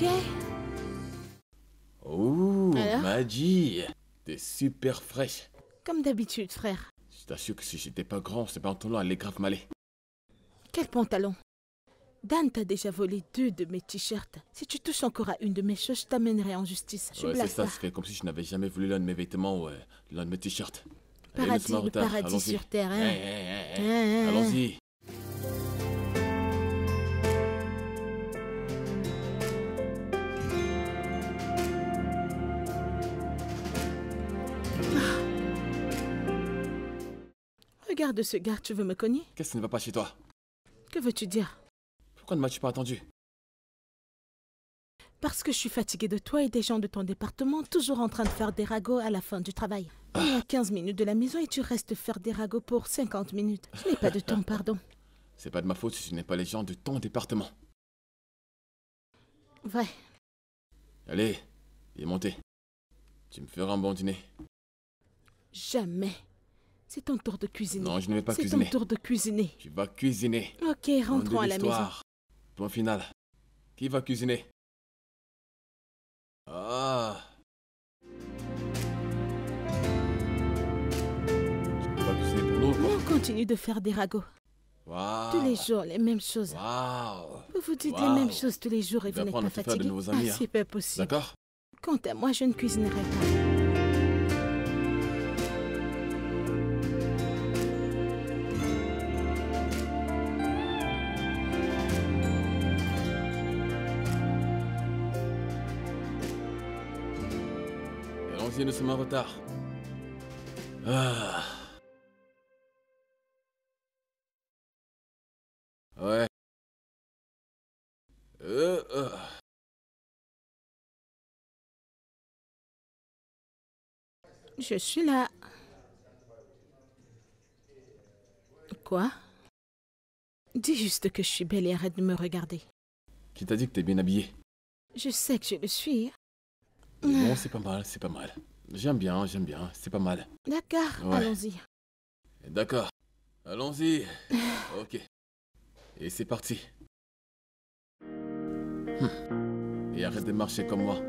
Ok. Oh, Alors? Madji, t'es super fraîche. Comme d'habitude, frère. Je t'assure que si j'étais pas grand, ce pantalon allait grave m'aller. Quel pantalon? Dan t'a déjà volé 2 de mes t-shirts. Si tu touches encore à une de mes choses, je t'amènerai en justice. Je Ouais, c'est ça, blague ça fait comme si je n'avais jamais voulu l'un de mes vêtements ou l'un de mes t-shirts. Allez, Paradis, laisse-moi en le retard, paradis allons-y. sur terre, hein. Hey. Allons-y. Regarde ce gars, tu veux me cogner? Qu'est-ce qui ne va pas chez toi? Que veux-tu dire? Pourquoi ne m'as-tu pas attendu? Parce que je suis fatiguée de toi et des gens de ton département, toujours en train de faire des ragots à la fin du travail. On est à 15 minutes de la maison et tu restes faire des ragots pour 50 minutes. Je n'ai pas de temps, pardon. C'est pas de ma faute si ce n'est pas les gens de ton département. Vrai. Allez, viens monter. Tu me feras un bon dîner. Jamais. C'est ton tour de cuisiner. Non, je ne vais pas C'est cuisiner. ton tour de cuisiner. Tu vas cuisiner. Ok, rentrons à la maison. Point final. Qui va cuisiner? Ah. Tu vas cuisiner pour nous ou quoi? On continue de faire des ragots. Waouh. Tous les jours, les mêmes choses. Waouh. Vous vous dites Waouh. les mêmes choses tous les jours et Tu vas vous n'êtes apprendre pas à te faire de fatigué. nouveaux amis, hein. C'est pas possible. D'accord? Quant à moi, je ne cuisinerai pas. Allons-y, nous sommes en retard. Ah. Ouais. Euh. Je suis là. Quoi? Dis juste que je suis belle et arrête de me regarder. Qui t'a dit que t'es bien habillé? Je sais que je le suis. Bon, c'est pas mal, c'est pas mal. J'aime bien, c'est pas mal. D'accord, Ouais. allons-y. D'accord. Allons-y. Ok. Et c'est parti. Et arrête de marcher comme moi.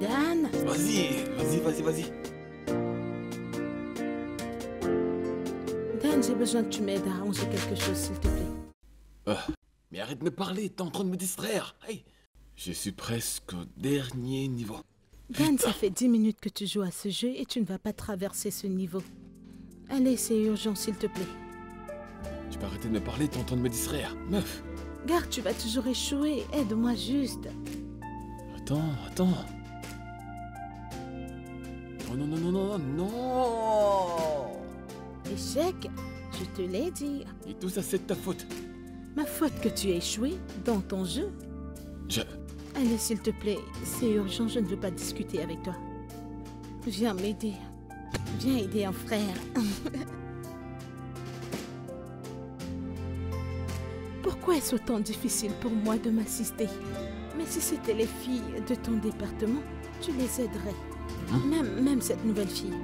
Dan, Vas-y. Dan, j'ai besoin que tu m'aides à ranger quelque chose, s'il te plaît. Mais arrête de me parler, t'es en train de me distraire. Hey. Je suis presque au dernier niveau. Dan, ça fait 10 minutes que tu joues à ce jeu et tu ne vas pas traverser ce niveau. Allez, c'est urgent, s'il te plaît. Tu peux arrêter de me parler, t'es en train de me distraire. Meuf. Garde, tu vas toujours échouer. Aide-moi juste. Attends. Oh non, non, non, non, non. Échec, je te l'ai dit. Et tout ça, c'est de ta faute. Ma faute que tu aies échoué dans ton jeu. Allez, s'il te plaît, c'est urgent, je ne veux pas discuter avec toi. Viens m'aider. Viens aider un frère. Pourquoi est-ce autant difficile pour moi de m'assister? Mais si c'était les filles de ton département, tu les aiderais. Même cette nouvelle fille.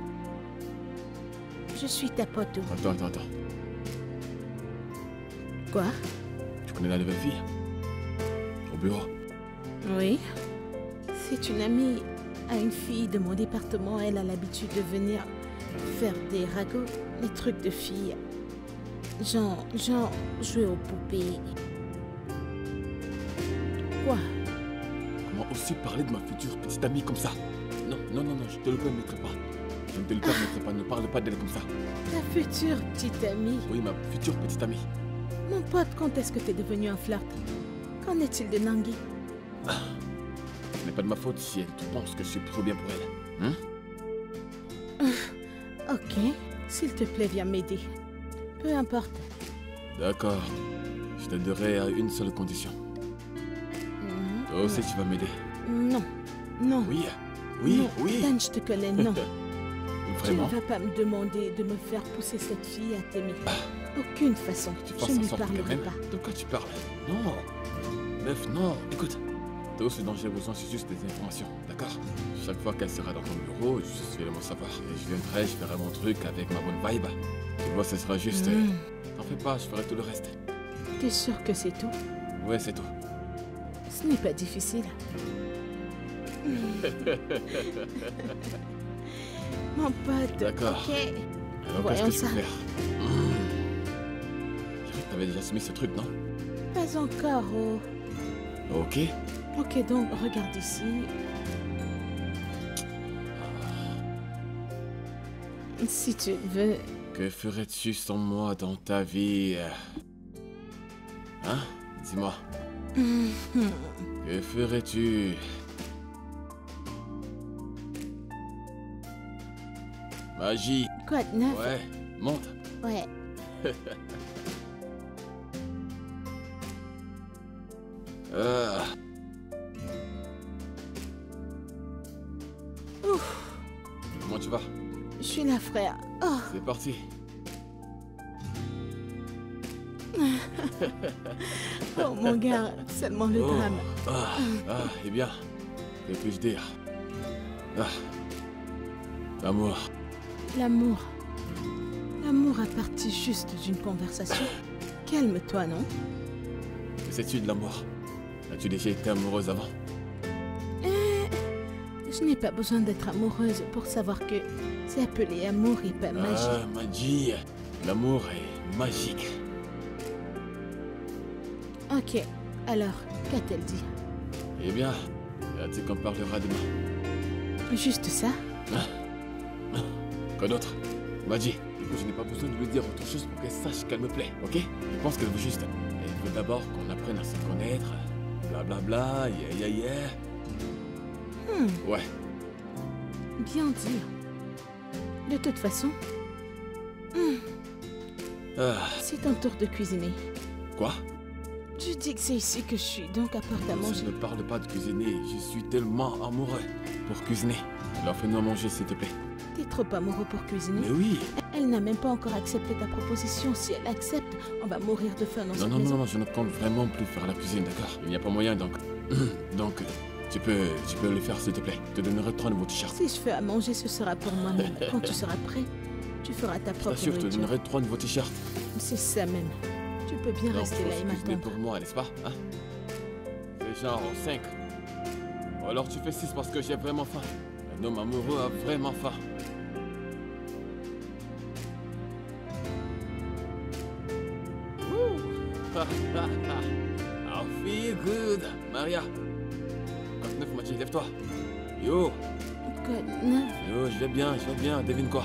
Je suis ta pote. Attends. Quoi? Tu connais la nouvelle fille? Au bureau? Oui. C'est une amie à une fille de mon département. Elle a l'habitude de venir faire des ragots, les trucs de filles. Genre jouer aux poupées. Quoi? Comment aussi parler de ma future petite amie comme ça? Non, je te le permettrai pas. Je ne te le permettrai pas, ne parle pas d'elle comme ça. Ta future petite amie? Oui, ma future petite amie. Mon pote, quand est-ce que t'es devenu un flirt? Qu'en est-il de Nangui? Ce n'est pas de ma faute si elle pense que je suis trop bien pour elle. Ok, s'il te plaît, viens m'aider. Peu importe. D'accord. Je t'aiderai à une seule condition. Toi aussi, tu vas m'aider. Non. Oui. Dan, je te connais, non. Vraiment? Tu ne vas pas me demander de me faire pousser cette fille à t'aimer. Aucune façon. Je ne lui parlerai pas. De quoi tu parles? Non. Meuf, non. Écoute. Tout ce dont j'ai besoin, c'est juste des informations, d'accord? Chaque fois qu'elle sera dans ton bureau, je vais le savoir. Et je viendrai, je ferai mon truc avec ma bonne vibe. Tu vois, ce sera juste... T'en fais pas, je ferai tout le reste. T'es sûr que c'est tout? Ouais, c'est tout. Ce n'est pas difficile. Mon pote. D'accord. Ok. Alors qu'est-ce que je peux faire? T'avais déjà soumis ce truc, non? Pas encore, oh. Ok. Ok, donc, regarde ici. Si tu veux... Que ferais-tu sans moi dans ta vie? Hein? Dis-moi. Que ferais-tu? Magie. Quoi de neuf? Ouais, monte. Ouais. Ouf. Comment tu vas? Je suis là, frère. Oh. C'est parti. Oh mon gars, seulement le drame. Eh bien, que puis-je dire? L'amour. L'amour. L'amour a parti juste d'une conversation. Calme-toi, non? Que sais-tu de l'amour? As-tu déjà été amoureuse avant? Je n'ai pas besoin d'être amoureuse pour savoir que c'est appelé amour et pas magie. Magie. L'amour est magique. Ok, alors, qu'a-t-elle dit? Eh bien, tu qu'on parlera demain. Juste ça? Quoi d'autre? Magie. Écoute, je n'ai pas besoin de lui dire autre chose pour qu'elle sache qu'elle me plaît, ok? Je pense qu'elle veut juste. Elle veut d'abord qu'on apprenne à se connaître. Blablabla, yeah. Ouais. Bien dit. De toute façon, c'est ton tour de cuisiner. Quoi? Je dis que c'est ici que je suis, donc apporte à manger. Je ne parle pas de cuisiner, je suis tellement amoureux pour cuisiner. Alors fais-nous à manger, s'il te plaît. T'es trop amoureux pour cuisiner? Mais oui. Elle n'a même pas encore accepté ta proposition. Si elle accepte, on va mourir de faim dans cette maison. Non, je ne compte vraiment plus faire la cuisine, d'accord? Il n'y a pas moyen, donc... donc, tu peux le faire, s'il te plaît. Je te donnerai 3 nouveaux t-shirts. Si je fais à manger, ce sera pour moi-même. Quand tu seras prêt, tu feras ta propre nourriture. Je te donnerai 3 nouveaux t-shirts. C'est ça même. Tu peux bien rester là et m'attendre. Pour moi, n'est-ce pas, hein? C'est genre 5. Ou alors tu fais 6 parce que j'ai vraiment faim. Un homme amoureux a vraiment faim. I feel good. Maria. Code 9, Mathieu, lève-toi. Yo. Code 9. Yo, je vais bien. Devine quoi?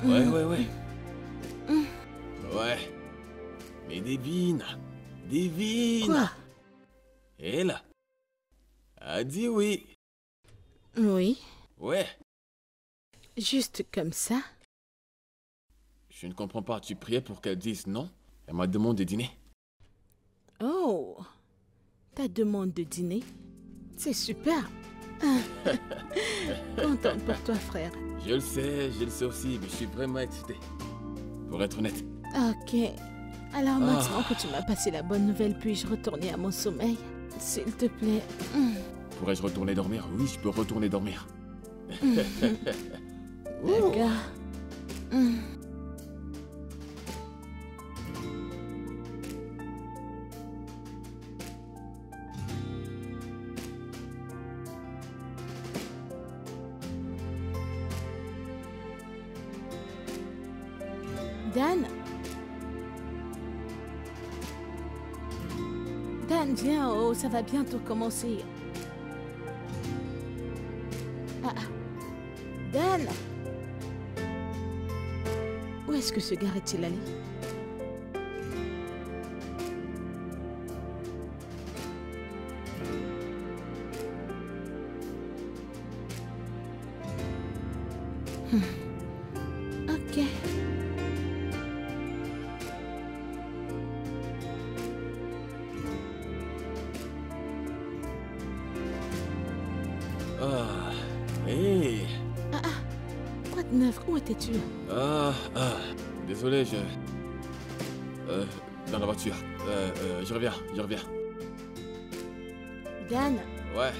Ouais. Ouais. Mais devine. Devine. Quoi? Elle a dit oui. Oui, Ouais. juste comme ça. Je ne comprends pas. Tu priais pour qu'elle dise non? Elle m'a demandé de dîner. Oh, ta demande de dîner, c'est super. Contente pour toi, frère. Je le sais aussi, mais je suis vraiment excité. Pour être honnête. Ok. Alors maintenant que tu m'as passé la bonne nouvelle, puis-je retourner à mon sommeil? S'il te plaît. Pourrais-je retourner dormir? Oui, je peux retourner dormir. D'accord. Dan? Dan, viens, oh, ça va bientôt commencer. Dan? Où est-ce que ce gars est-il allé? Ok. Hey. Quoi de neuf? Où étais-tu? Désolé, dans la voiture. Je reviens. Dan? Ouais.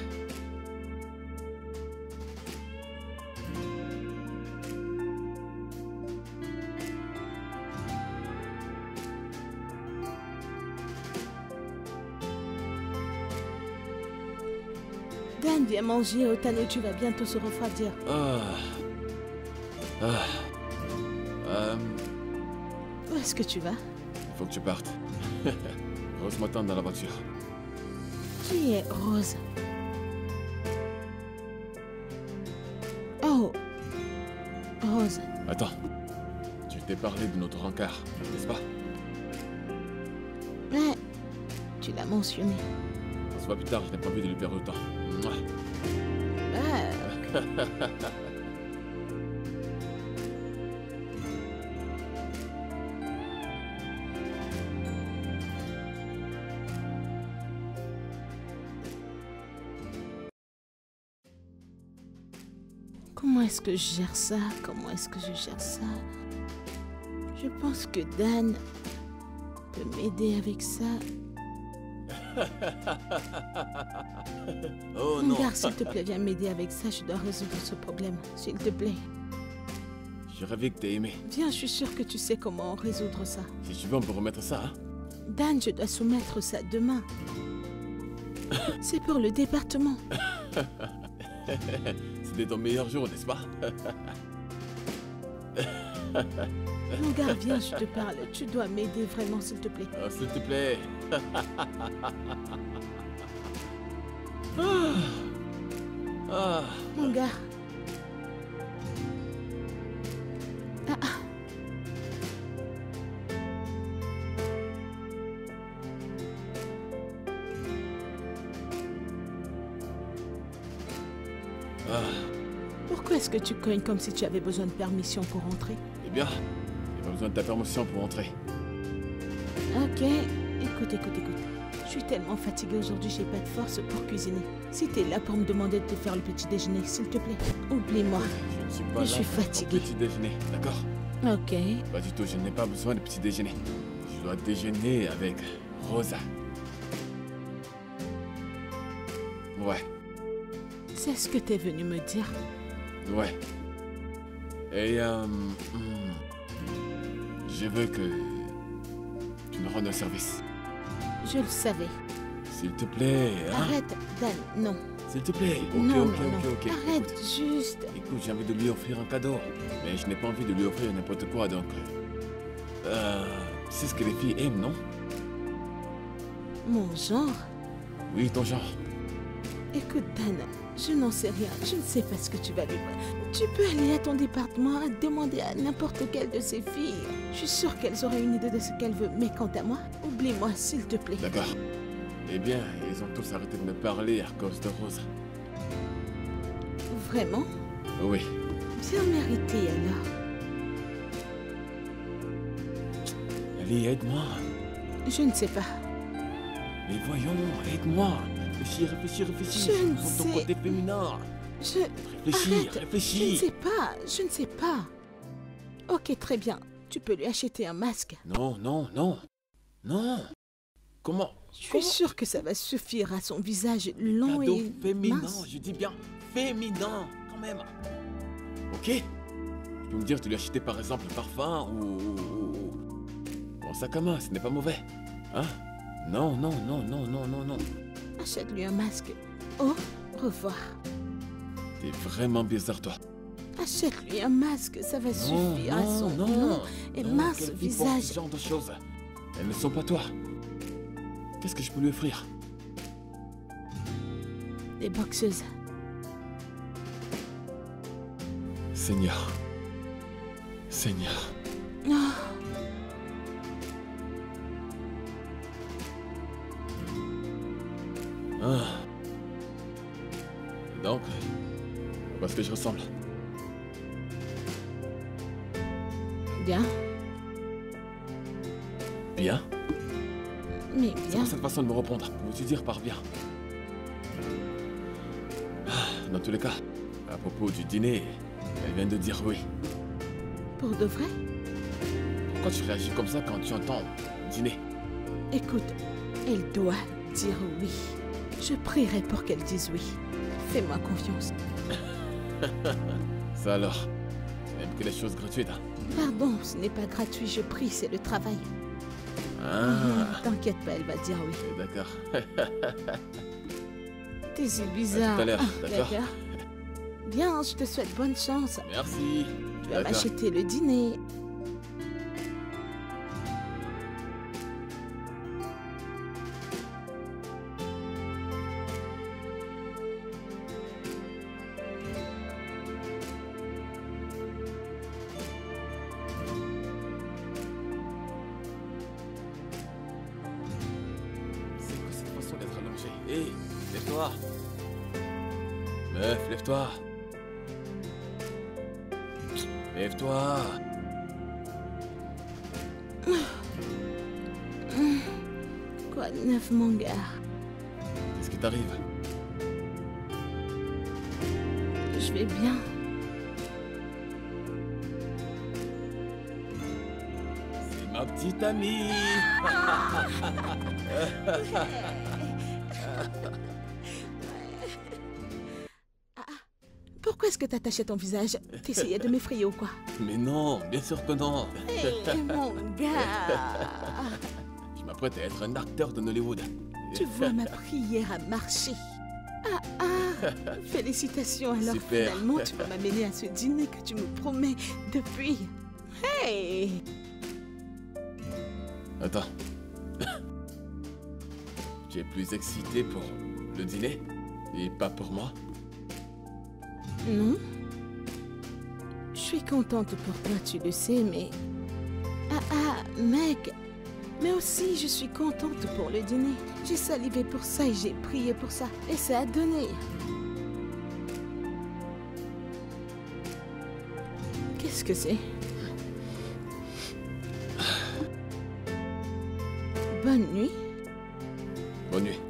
Dan, viens manger au Tano, tu vas bientôt se refroidir. Où est-ce que tu vas? Il faut que tu partes. Rose m'attend dans la voiture. Qui est Rose? Oh! Rose. Attends. Tu t'es parlé de notre rencard, n'est-ce pas? Ouais, tu l'as mentionné. On se voit plus tard, je n'ai pas envie de lui perdre le temps. Mouah. Comment est-ce que je gère ça? Je pense que Dan peut m'aider avec ça. Oh Mon non. gars, s'il te plaît, viens m'aider avec ça. Je dois résoudre ce problème. S'il te plaît. J'ai rêvé que t'aies aimé. Viens, je suis sûre que tu sais comment résoudre ça. Si tu veux, on peut remettre ça, hein? Dan, je dois soumettre ça demain. C'est pour le département. C'était ton meilleur jour, n'est-ce pas? Mon gars, viens, je te parle. Tu dois m'aider vraiment, s'il te plaît. Oh, s'il te plaît. Mon gars. Pourquoi est-ce que tu cognes comme si tu avais besoin de permission pour entrer? Eh bien, j'ai pas besoin de ta permission pour entrer. Ok, écoute. Je suis tellement fatiguée aujourd'hui, j'ai pas de force pour cuisiner. Si t'es là pour me demander de te faire le petit déjeuner, s'il te plaît, oublie-moi. Je ne suis pas là Je suis pour ton fatiguée. petit déjeuner, d'accord? Ok. Pas du tout, je n'ai pas besoin de petit déjeuner. Je dois déjeuner avec Rosa. Ouais, C'est ce que t'es venu me dire. ouais. Et je veux que tu me rendes un service. Je le savais. S'il te plaît, hein? Arrête, Dan, non. S'il te plaît. Non, Ok. Arrête, juste. Écoute, j'ai envie de lui offrir un cadeau. Mais je n'ai pas envie de lui offrir n'importe quoi, donc... c'est ce que les filles aiment, non? Mon genre. Oui, ton genre. Écoute, Dan, Je n'en sais rien. Je ne sais pas ce que tu vas lui faire. Tu peux aller à ton département, demander à n'importe quelle de ces filles. Je suis sûre qu'elles auraient une idée de ce qu'elles veulent. Mais quant à moi, oublie-moi, s'il te plaît. D'accord. Eh bien, ils ont tous arrêté de me parler à cause de Rose. Vraiment? Oui. Bien mérité, alors. Allez, aide-moi. Je ne sais pas. Mais voyons, aide-moi. Réfléchis, réfléchis, réfléchis. Je ne Prends ton sais- côté féminin. Réfléchis, Arrête. Je ne réfléchis. sais pas. Je ne sais pas. Ok, très bien. Tu peux lui acheter un masque. Non, non, non. Non. Comment? Je suis sûre que ça va suffire à son visage long Cadeau et féminin, mince. je dis bien féminin, quand même. Ok? Tu peux me dire, tu lui as acheté par exemple un parfum ou un sac à main, ce n'est pas mauvais. Hein? Non, non, non, non, non, non, non. Achète-lui un masque. Au revoir. T'es vraiment bizarre, toi. Achète-lui un masque, ça va Non, suffire à son non, long et non, mince quelle fille porte visage. ce genre de choses. Elles ne sont pas toi. Qu'est-ce que je peux lui offrir? Des boxeuses. Seigneur. Seigneur. Oh, Ah. Donc, à ce que je ressemble. bien. Bien? Mais C'est bien. quoi cette façon de me reprendre? Veux-tu dire par bien? Dans tous les cas, à propos du dîner, elle vient de dire oui. Pour de vrai? Pourquoi tu réagis comme ça quand tu entends dîner? Écoute, elle doit dire oui. Je prierai pour qu'elle dise oui. Fais-moi confiance. Ça alors, tu n'aimes que les choses gratuites, hein? Pardon, ce n'est pas gratuit, je prie, c'est le travail. Ah, T'inquiète pas, elle va dire oui. d'accord. T'es si bizarre. À tout à l'heure, Ah, d'accord. Bien, je te souhaite bonne chance. Merci. Tu vas D'accord. m'acheter le dîner. C'est quoi cette façon d'être allongé? Hé, lève-toi. Meuf, lève-toi. Lève-toi. Quoi de neuf, mon gars? Qu'est-ce qui t'arrive? Je vais bien. C'est ma petite amie. Pourquoi est-ce que t'attachais ton visage? T'essayais de m'effrayer ou quoi? Mais non, bien sûr que non. Hé, mon gars! Je m'apprête à être un acteur de Hollywood. Tu vois, ma prière a marché. Félicitations, alors Super. finalement tu vas m'amener à ce dîner que tu me promets depuis. Hey! Attends. Tu es plus excité pour le dîner et pas pour moi? Non? Je suis contente pour toi, tu le sais, mais... mec! Mais aussi, je suis contente pour le dîner. J'ai salivé pour ça et j'ai prié pour ça. Et ça a donné. Qu'est-ce que c'est? Bonne nuit. Bonne nuit.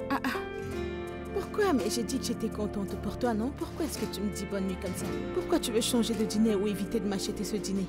Pourquoi? Mais j'ai dit que j'étais contente pour toi, non? Pourquoi est-ce que tu me dis bonne nuit comme ça? Pourquoi tu veux changer de dîner ou éviter de m'acheter ce dîner?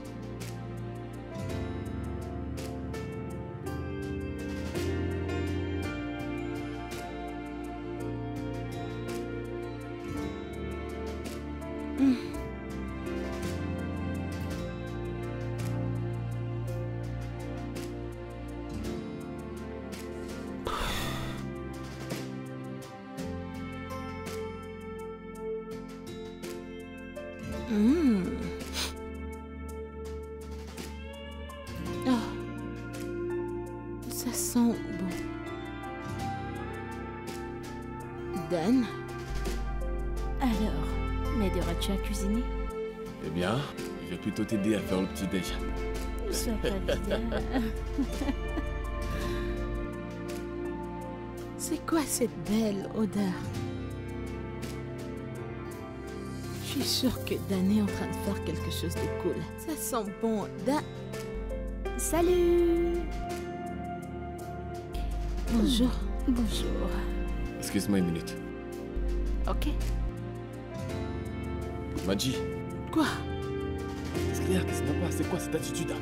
Oh. Ça sent bon. Dan? m'aideras-tu à cuisiner? Eh bien, je vais plutôt t'aider à faire le petit-déj. Ne sois pas bizarre. C'est quoi cette belle odeur? Je suis sûre que Dan est en train de faire quelque chose de cool. Ça sent bon. Salut! Bonjour. Bonjour. Excuse-moi une minute. Ok. Madji, Quoi? qu'est-ce qu'il y a? Qu'est-ce qu'il n'y a pas? C'est quoi cette attitude là?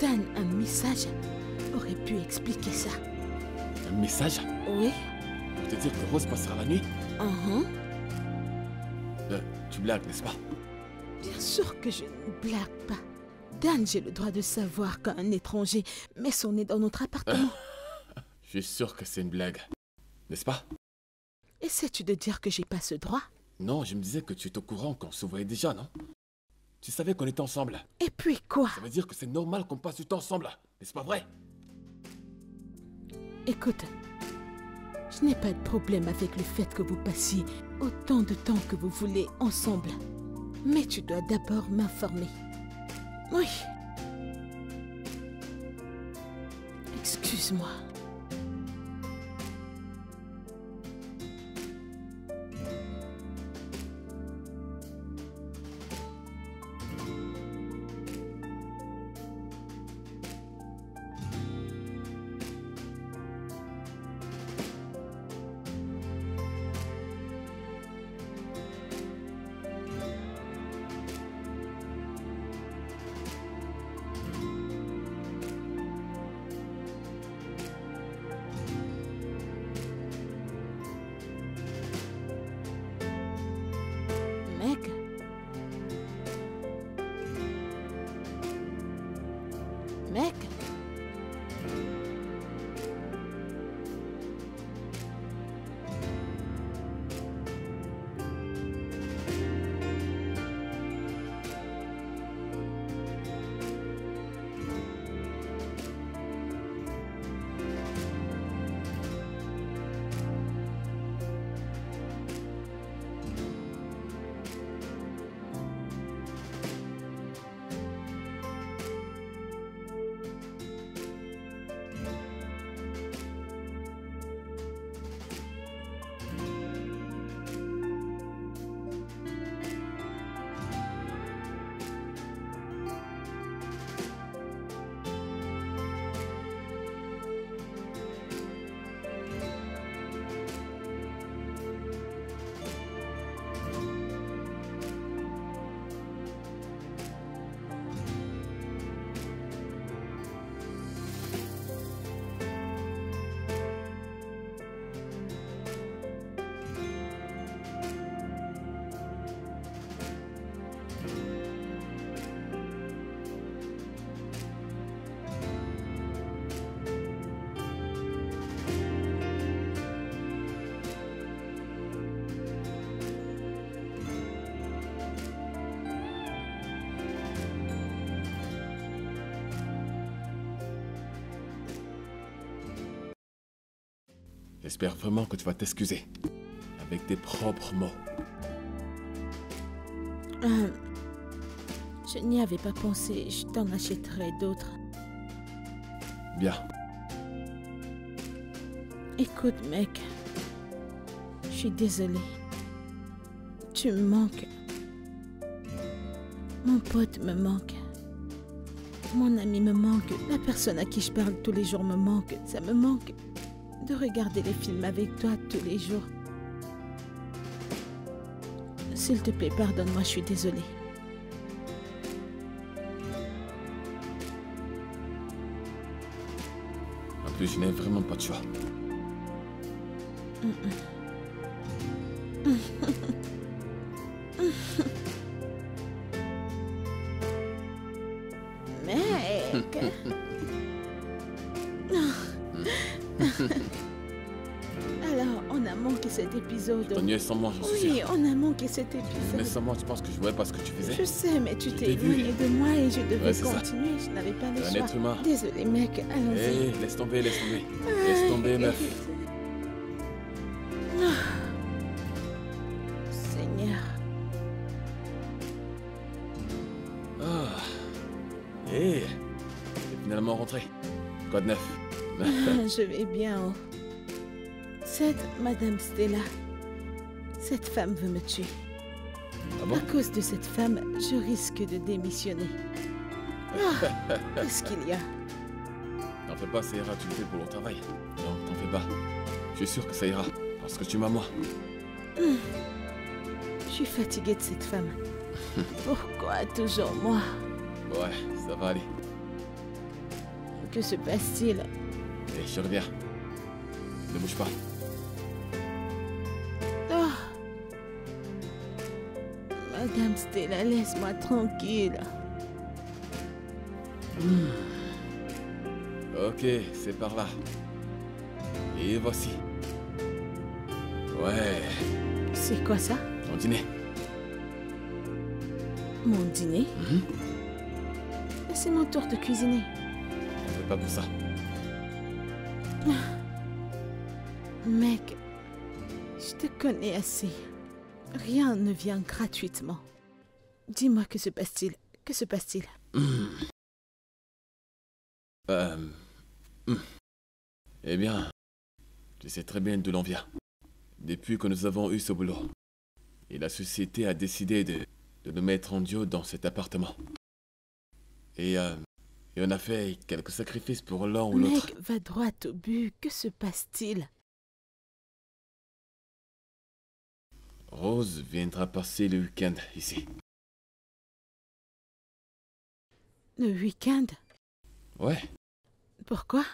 Dan, un message aurait pu expliquer ça. Un message Oui? pour te dire que Rose passera la nuit? Uh-huh. Tu blagues, n'est-ce pas? Bien sûr que je ne blague pas. Dan, j'ai le droit de savoir quand un étranger met son nez dans notre appartement. Je suis sûr que c'est une blague. N'est-ce pas? Essaies-tu de dire que j'ai pas ce droit? Non, je me disais que tu étais au courant qu'on se voyait déjà, non? Tu savais qu'on était ensemble. Et puis quoi? Ça veut dire que c'est normal qu'on passe du temps ensemble. N'est-ce pas vrai? Écoute, je n'ai pas de problème avec le fait que vous passiez autant de temps que vous voulez ensemble. Mais tu dois d'abord m'informer. Oui. Excuse-moi. Meg? Meg? J'espère vraiment que tu vas t'excuser. Avec tes propres mots. Je n'y avais pas pensé. Je t'en achèterai d'autres. Bien. Écoute, mec. Je suis désolée. Tu me manques. Mon pote me manque. Mon ami me manque. La personne à qui je parle tous les jours me manque. Ça me manque de regarder les films avec toi tous les jours. S'il te plaît, pardonne-moi, je suis désolée. En plus, je n'ai vraiment pas de choix. Mec. Alors, on a manqué cet épisode. Tu niais sans moi, j'en suis Oui, sûr. on a manqué cet Mais épisode. sans moi, tu penses que je voyais pas ce que tu faisais? Je sais, mais tu t'es t'ai vu. éloigné de moi et je devais Ouais, c'est ça. continuer. Je n'avais pas le T'es un choix. être humain. Désolée, mec. Allons-y. Hé, laisse tomber, laisse tomber. Laisse tomber, meuf. Seigneur. Hé, t'es finalement rentré. Quoi de neuf? Je vais bien. Oh. Cette Madame Stella, cette femme veut me tuer. Ah bon? À cause de cette femme, je risque de démissionner. Ah, qu'est-ce qu'il y a? T'en fais pas, ça ira, tu le fais pour le travail. Donc t'en fais pas. Je suis sûr que ça ira, parce que tu m'as moi. Je suis fatiguée de cette femme. Pourquoi toujours moi? Ouais, ça va aller. Que se passe-t-il? Et je reviens. Ne bouge pas. Oh. Madame Stella, laisse-moi tranquille. Ok, c'est par là. Et voici. Ouais, C'est quoi ça? ton dîner. Mon dîner? C'est mon tour de cuisiner. On fait pas pour ça. Mec, je te connais assez. Rien ne vient gratuitement. Dis-moi, que se passe-t-il? Que se passe-t-il? Eh bien, tu sais très bien d'où l'on vient. Depuis que nous avons eu ce boulot, et la société a décidé de nous mettre en duo dans cet appartement. Et on a fait quelques sacrifices pour l'un ou l'autre. Mec, va droit au but. Que se passe-t-il? Rose viendra passer le week-end ici. Le week-end? Ouais. Pourquoi?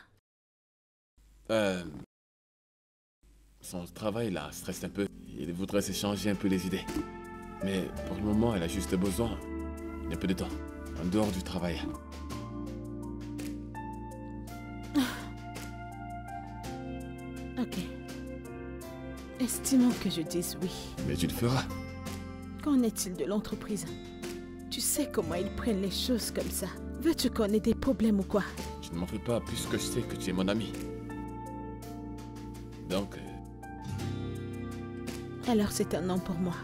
Son travail la stresse un peu. Il voudrait s'échanger un peu les idées. Mais pour le moment, elle a juste besoin d'un peu de temps, en dehors du travail. Ok. Estimons que je dise oui. Mais tu le feras. Qu'en est-il de l'entreprise? Tu sais comment ils prennent les choses comme ça. Veux-tu qu'on ait des problèmes ou quoi? Tu ne m'en fais pas puisque je sais que tu es mon ami. Donc, Alors c'est un non pour moi.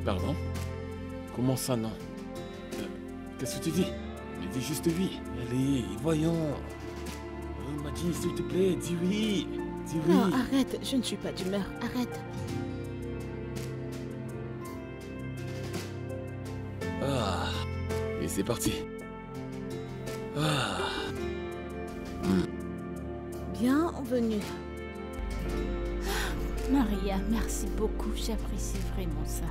pardon? Comment ça, non? Qu'est-ce que tu dis? Mais dis juste oui. Allez, voyons. Madji, s'il te plaît, dis oui. Dis oui. Non, arrête, je ne suis pas d'humeur, arrête. Ah, et c'est parti. Ah. Bienvenue. Maria, merci beaucoup. J'apprécie vraiment ça.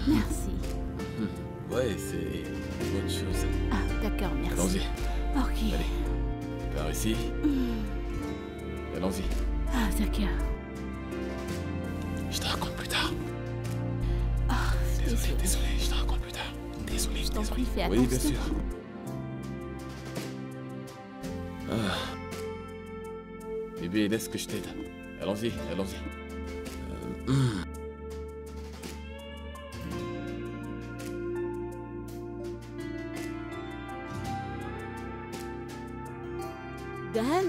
Merci. Ouais, c'est une bonne chose. Ah, d'accord, merci. Allons-y. Ok. Allez, par ici. Allons-y. Ah, d'accord. Je te raconte plus tard. Ah, Désolé, je te raconte plus tard. Désolé, Je t'en prie, fais Oui, bien attention. sûr. Ah. Bébé, laisse que je t'aide. Allons-y, allons-y. Dan?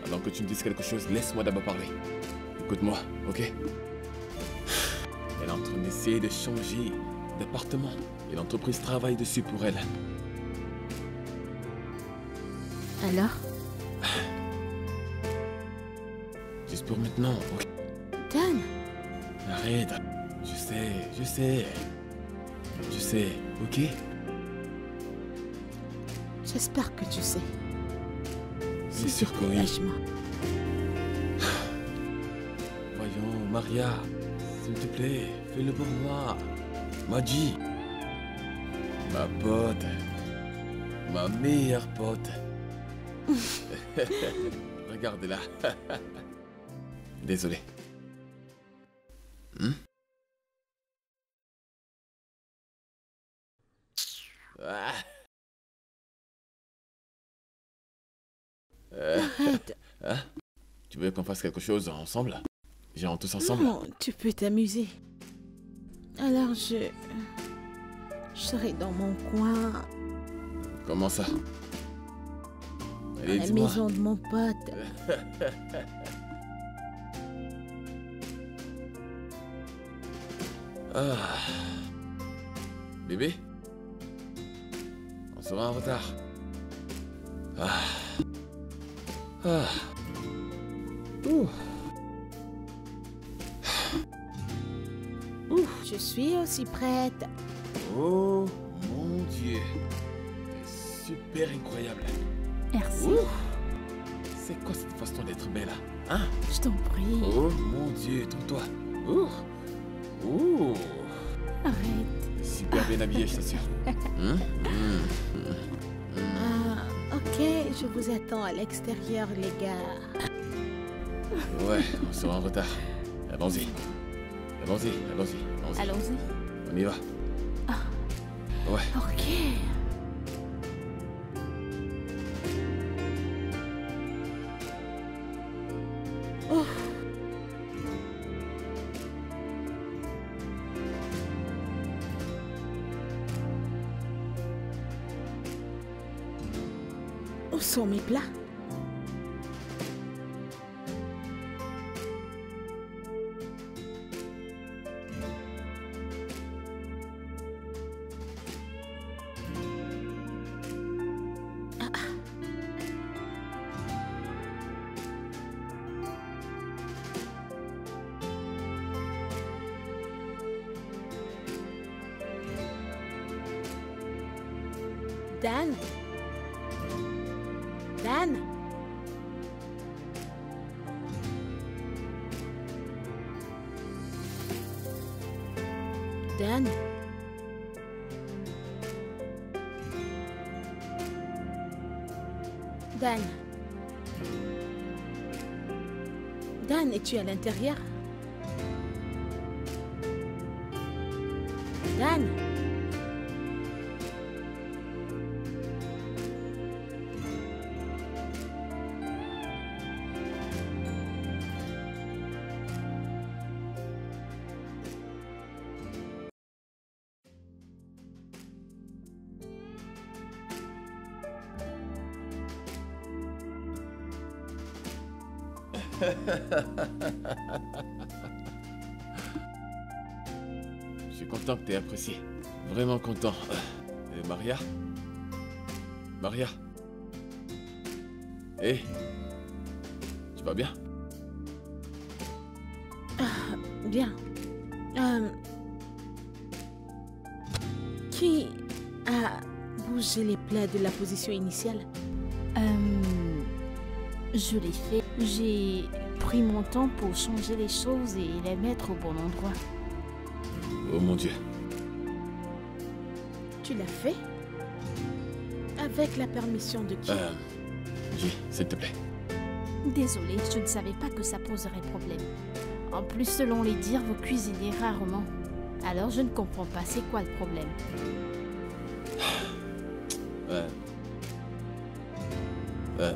Avant que tu me dises quelque chose, laisse-moi d'abord parler. Écoute-moi, ok? Elle est en train d'essayer de changer d'appartement. Et l'entreprise travaille dessus pour elle. Alors? Juste pour maintenant, ok? Dan? Arrête. Je sais, ok? J'espère que tu sais. Bien sûr que oui. Lâche-moi. Voyons, Maria, s'il te plaît, fais-le pour moi. Madji, ma pote, ma meilleure pote. Regarde-la. Désolé. Ah. Arrête. Hein? Tu veux qu'on fasse quelque chose ensemble? Genre tous ensemble? Non, tu peux t'amuser. Alors je serai dans mon coin, Comment ça? à Allez, la dis-moi. maison de mon pote. Ah. Bébé? On sera en retard. Ah. Ah. Ouh. Ouh. Je suis aussi prête. Oh mon Dieu. C'est super incroyable. Merci. Ouh. C'est quoi cette façon d'être belle là? Hein? Je t'en prie. Oh mon Dieu, tourne-toi. Ouh. Ouh. Arrête. Super bien habillé, je t'assure. Ok, je vous attends à l'extérieur, les gars. Ouais, on sera en retard. Allons-y. Allons-y, allons-y, allons-y. Allons-y. On y va. Ouais. Ok. Oh. Où sont mes plats? Dan? Dan? Dan? Dan? Dan, es-tu à l'intérieur? Dan? Je suis content que tu aies apprécié. Vraiment content. Et Maria? Maria? Hé? Tu vas bien? Bien. Qui a bougé les plats de la position initiale? Je l'ai fait. J'ai pris mon temps pour changer les choses et les mettre au bon endroit. Oh mon Dieu. Tu l'as fait? Avec la permission de qui? J, s'il te plaît. Désolée, je ne savais pas que ça poserait problème. En plus, selon les dires, vous cuisinez rarement. Alors je ne comprends pas, c'est quoi le problème?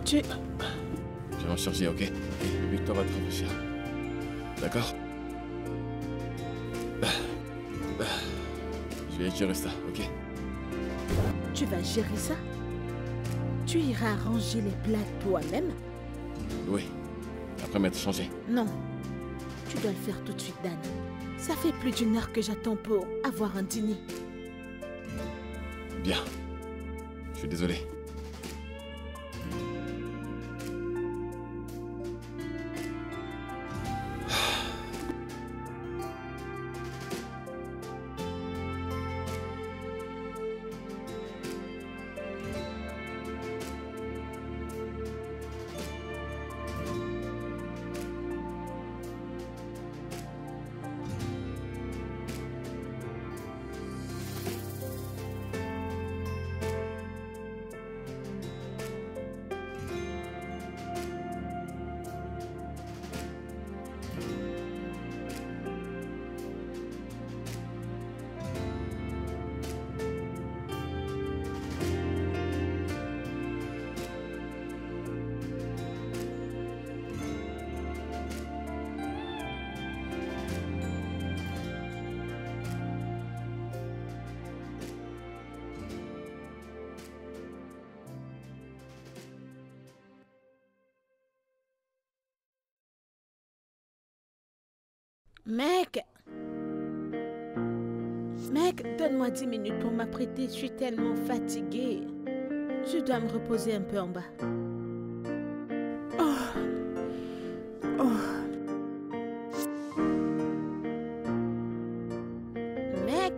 Tu... Je vais m'en charger, ok? Et Victor va te réfléchir. D'accord? Je vais gérer ça, ok? Tu vas gérer ça? Tu iras ranger les plats toi-même? Oui. Après m'être changé. Non. Tu dois le faire tout de suite, Dan. Ça fait plus d'1 heure que j'attends pour avoir un dîner. Bien. Je suis désolé. Mec! Mec, donne-moi 10 minutes pour m'apprêter. Je suis tellement fatiguée. Je dois me reposer un peu en bas. Oh. Mec.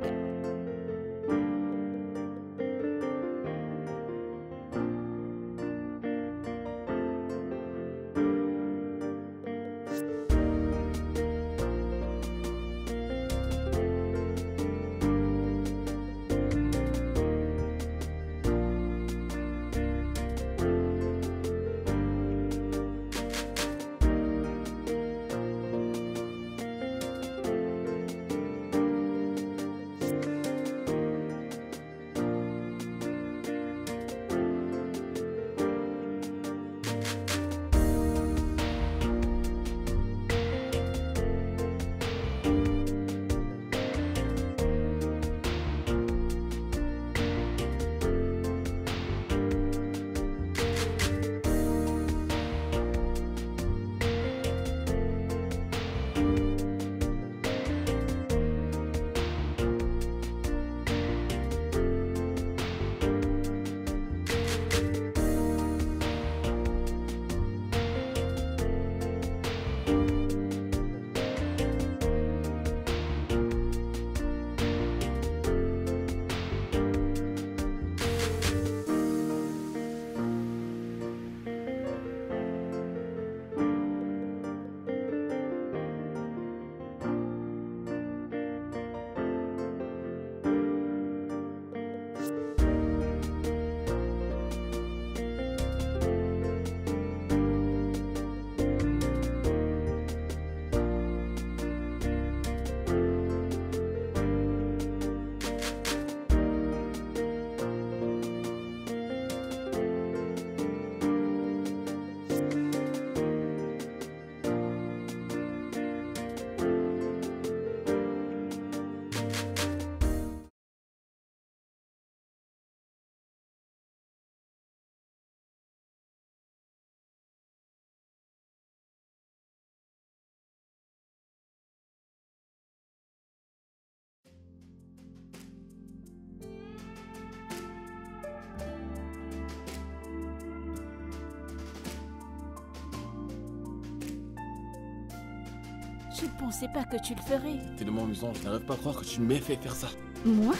Je ne pensais pas que tu le ferais. C'est tellement amusant, je n'arrive pas à croire que tu m'aies fait faire ça. Moi?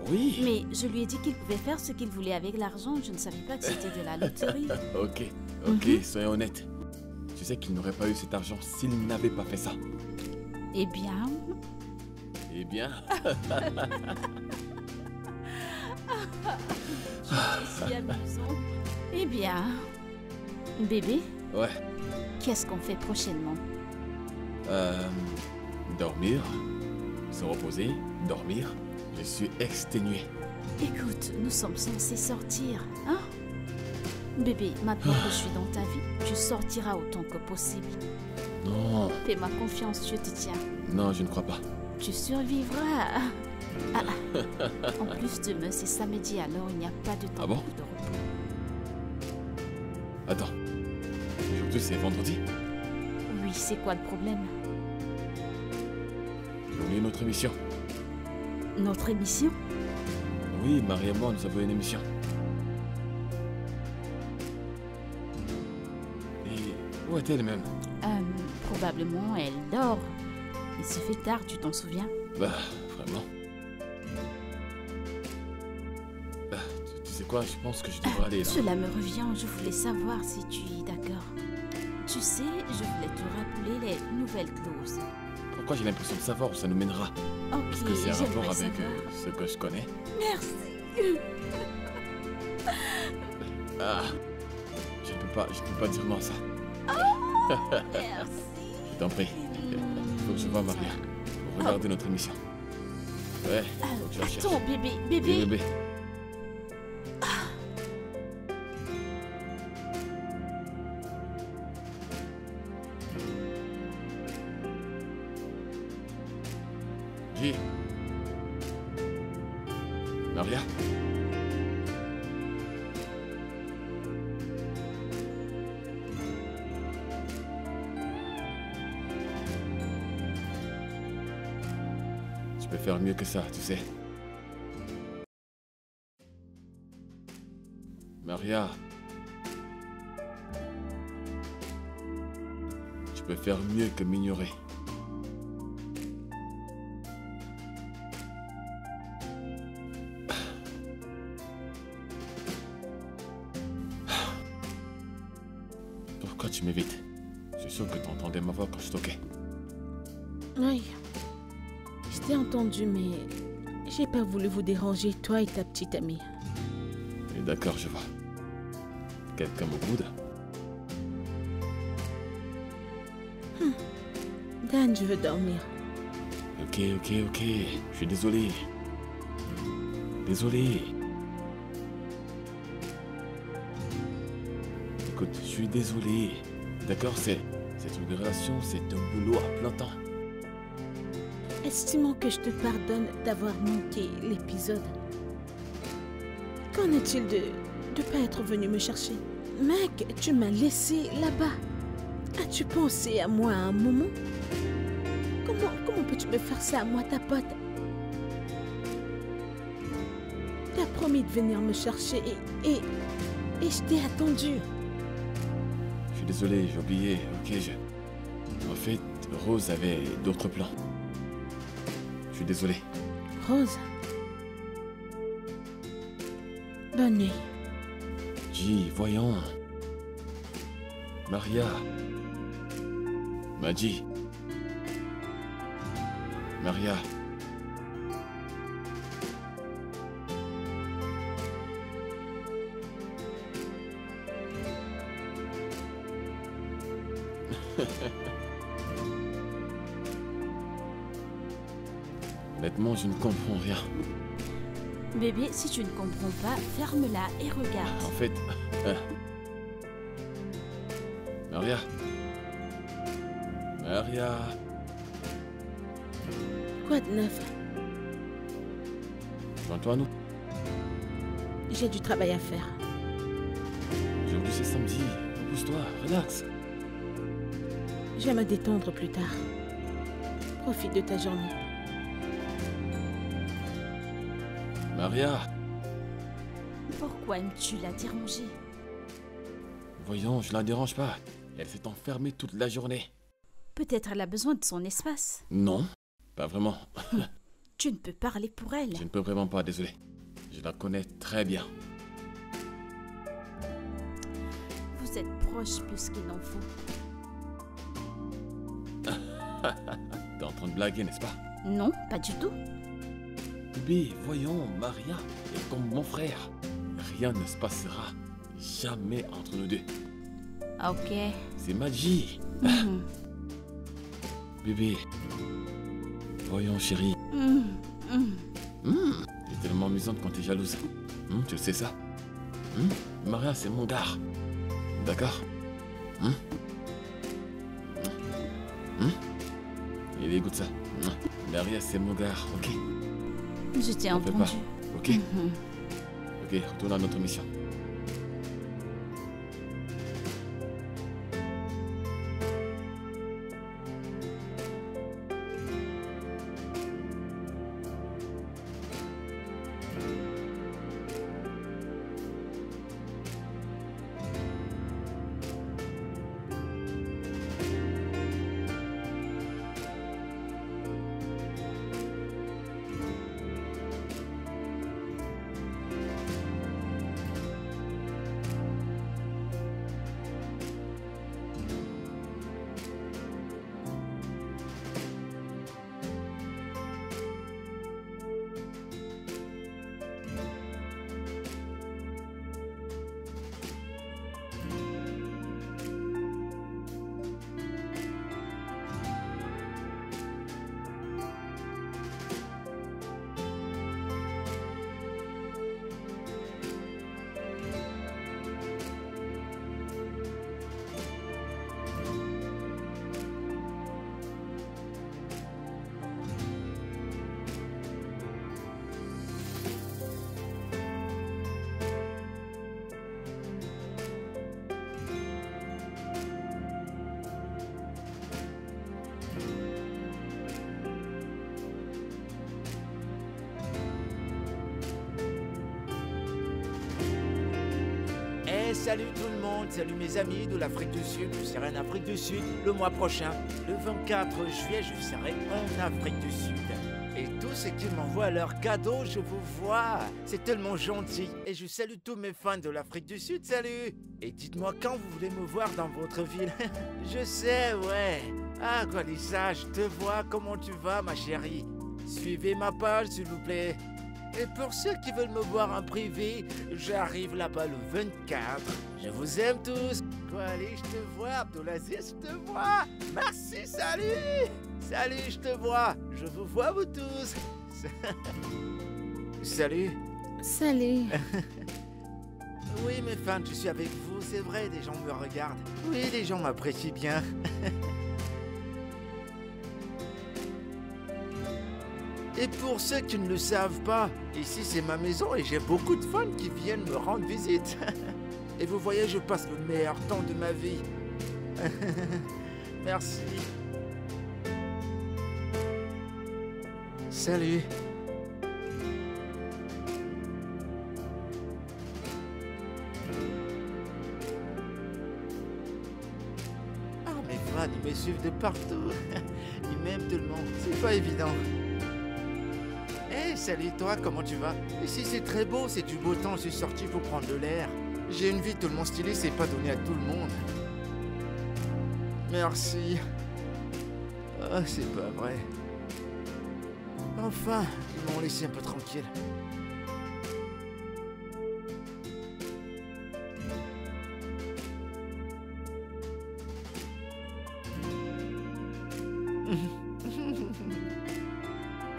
Oui. Mais je lui ai dit qu'il pouvait faire ce qu'il voulait avec l'argent. Je ne savais pas que c'était de la loterie. Ok, soyons honnêtes. Tu sais qu'il n'aurait pas eu cet argent s'il n'avait pas fait ça. Eh bien... Eh bien... C'est si amusant. Eh bien... Bébé, Ouais. qu'est-ce qu'on fait prochainement? Dormir, se reposer, dormir. Je suis exténué. Écoute, nous sommes censés sortir, hein? Bébé, maintenant que je suis dans ta vie, tu sortiras autant que possible. Non, Fais-moi confiance, je te tiens. non, je ne crois pas. Tu survivras. En plus, demain c'est samedi, alors il n'y a pas de temps Ah bon? de repos. Attends, aujourd'hui c'est vendredi. Oui, c'est quoi le problème? J'ai oublié notre émission. Notre émission? Oui, Marie et moi, nous avons une émission. Et où est-elle même? Probablement elle dort. Il se fait tard, tu t'en souviens? Bah, vraiment. Bah, tu sais quoi, je pense que je devrais aller là. Cela me revient, je voulais savoir si tu es d'accord. Tu sais, je voulais te rappeler les nouvelles clauses. Pourquoi j'ai l'impression de savoir où ça nous mènera? Ok, Est-ce que c'est un rapport j'aimerais avec savoir. ce que je connais? Merci. Ah, je ne peux pas dire non à ça. Merci. Je t'en prie. Faut que je voie Maria pour regarder notre émission. Ouais, faut que je la cherche. Attends, bébé, Oui, bébé. bébé. J. Maria. Tu peux faire faire mieux que ça, tu sais. Maria. Tu peux faire mieux que m'ignorer. Pourquoi tu m'évites? Je suis sûr que tu entendais ma voix quand je toquais. Oui. Je t'ai entendu, mais j'ai pas voulu vous déranger, toi et ta petite amie. Et d'accord, je vois. Quelqu'un me boude? Dan, je veux dormir. Ok. Je suis désolé. Désolé. Écoute, je suis désolé. D'accord, c'est une relation, c'est un boulot à plein temps. Estimons que je te pardonne d'avoir manqué l'épisode. Qu'en est-il de ne pas être venu me chercher? Mec, tu m'as laissé là-bas. As-tu pensé à moi à un moment? Comment peux-tu me faire ça à moi, ta pote? T'as promis de venir me chercher et je t'ai attendu. Je suis désolé, j'ai oublié. Ok, En fait, Rose avait d'autres plans. Je suis désolé. Rose. Bonne nuit. J, voyons. Maria. Maji. Maria. Honnêtement, je ne comprends rien. Bébé, si tu ne comprends pas, ferme-la et regarde. En fait... Maria. Maria. Quoi de neuf? Joins-toi nous. J'ai du travail à faire. Aujourd'hui c'est samedi. Repose-toi, relax. Je vais me détendre plus tard. Profite de ta journée. Maria. Pourquoi aimes-tu la déranger? Voyons, je la dérange pas. Elle s'est enfermée toute la journée. Peut-être elle a besoin de son espace. Non, pas vraiment. Tu ne peux parler pour elle. Je ne peux vraiment pas, désolé. Je la connais très bien. Vous êtes proches plus qu'il n'en faut. T'es en train de blaguer, n'est-ce pas? Non, pas du tout. Bébé, voyons, Maria est comme mon frère. Rien ne se passera jamais entre nous deux. Ok. C'est magie. Mhm. Bébé. Voyons, chérie. T'es tellement amusante quand t'es jalouse. Tu le sais ça? Maria, c'est mon gars. D'accord? Il écoute ça. Maria, c'est mon gars, ok? Je t'ai T'en fais entendu. pas, ok? Ok, retourne à notre mission. salut tout le monde, salut mes amis de l'Afrique du Sud. Je serai en Afrique du Sud le mois prochain. Le 24 juillet, je serai en Afrique du Sud. Et tous ceux qui m'envoient leurs cadeaux, je vous vois. C'est tellement gentil. Et je salue tous mes fans de l'Afrique du Sud, salut. Et dites-moi quand vous voulez me voir dans votre ville. Je sais, ouais. Ah, Gwalisa, je te vois. Comment tu vas, ma chérie? Suivez ma page, s'il vous plaît. Et pour ceux qui veulent me voir en privé, j'arrive là-bas le 24. Je vous aime tous. Allez, je te vois, Abdulaziz, je te vois. Merci, salut. Salut, je te vois. Je vous vois, vous tous. Salut. Salut. Oui, mes fans, je suis avec vous. C'est vrai, des gens me regardent. Oui, les gens m'apprécient bien. Et pour ceux qui ne le savent pas, ici c'est ma maison et j'ai beaucoup de fans qui viennent me rendre visite. Et vous voyez, je passe le meilleur temps de ma vie. Merci. Salut. Ah, mes fans, ils me suivent de partout. Ils m'aiment tout le monde. C'est pas évident. Hey, salut toi, comment tu vas? Ici c'est très beau, c'est du beau temps, je suis sorti pour prendre de l'air. J'ai une vie tellement stylée, c'est pas donné à tout le monde. Merci. Ah, c'est pas vrai. Enfin, ils m'ont laissé un peu tranquille.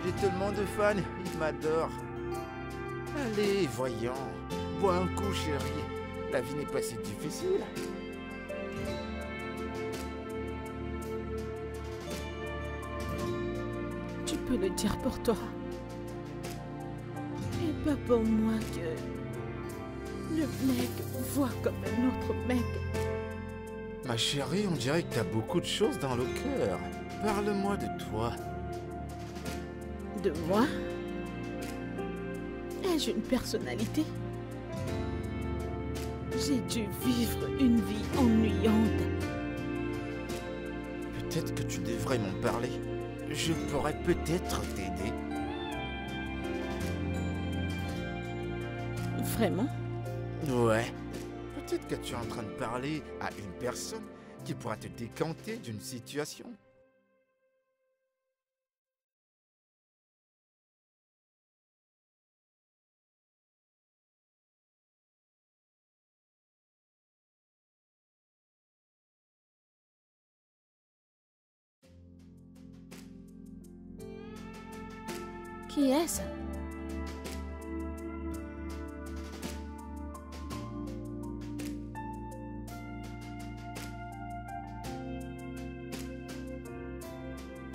J'ai tellement de fans, ils m'adorent. Allez, voyons. Bois un coup, chérie. La vie n'est pas si difficile. Tu peux le dire pour toi. Et pas pour moi que le mec voit comme un autre mec. Ma chérie, on dirait que t'as beaucoup de choses dans le cœur. Parle-moi de toi. De moi? Ai-je une personnalité? J'ai dû vivre une vie ennuyante. Peut-être que tu devrais m'en parler. Je pourrais peut-être t'aider. Vraiment? Ouais. Peut-être que tu es en train de parler à une personne qui pourra te décanter d'une situation. Qui est-ce?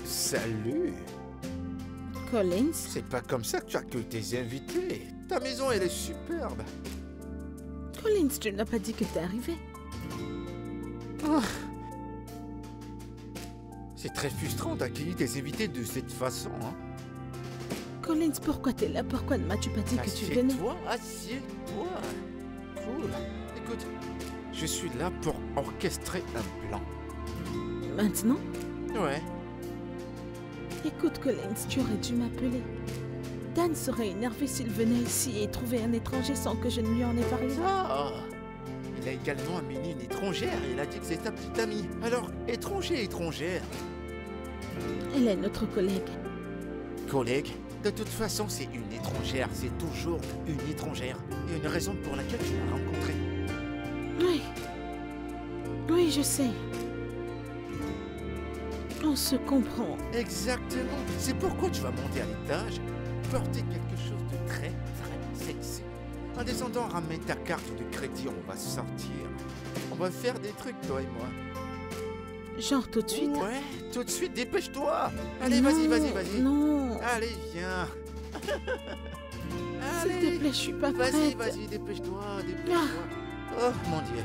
Salut! Collins? C'est pas comme ça que tu accueilles tes invités. Ta maison, elle est superbe. Collins, tu n'as pas dit que t'es arrivé. C'est très frustrant d'accueillir tes invités de cette façon, hein. Collins, pourquoi t'es là? Pourquoi ne m'as-tu pas dit que tu venais? Assieds-toi, assieds-toi. Cool. Écoute, je suis là pour orchestrer un plan. Maintenant? Ouais. Écoute, Collins, tu aurais dû m'appeler. Dan serait énervé s'il venait ici et trouvait un étranger sans que je ne lui en ai parlé. Ah! Il a également amené une étrangère et il a dit que c'est ta petite amie. Alors, étranger, étrangère. Elle est notre collègue. Collègue? De toute façon, c'est une étrangère. C'est toujours une étrangère. Il y a une raison pour laquelle tu l'as rencontrée. Oui. Oui, je sais. On se comprend. Exactement. C'est pourquoi tu vas monter à l'étage, porter quelque chose de très, très sexy. En descendant, ramène ta carte de crédit, on va sortir. On va faire des trucs, toi et moi. Genre tout de suite? Ouais, tout de suite, dépêche-toi. Allez, Non, vas-y, vas-y, vas-y. Non. Allez, viens. S'il te plaît, je suis pas prête. Vas-y, vas-y, dépêche-toi, dépêche-toi. Oh, mon Dieu.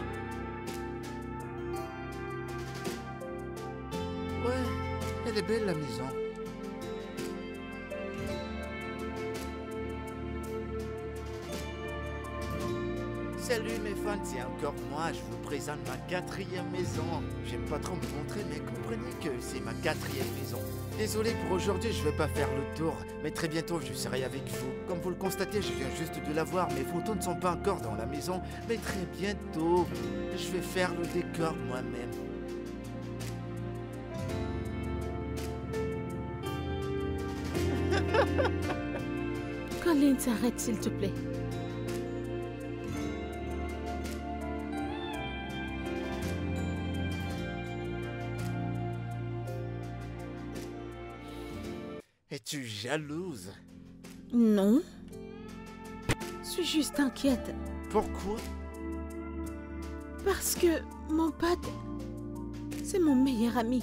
Ouais, elle est belle, la maison. Salut mes fans, c'est encore moi, je vous présente ma 4e maison. J'aime pas trop me montrer, mais comprenez que c'est ma 4e maison. Désolé pour aujourd'hui, je vais pas faire le tour, mais très bientôt je serai avec vous. Comme vous le constatez, je viens juste de la voir, mes photos ne sont pas encore dans la maison, mais très bientôt, je vais faire le décor moi-même. Collins, arrête s'il te plaît. Es-tu jalouse? Non. Je suis juste inquiète. Pourquoi? Parce que mon pote, c'est mon meilleur ami.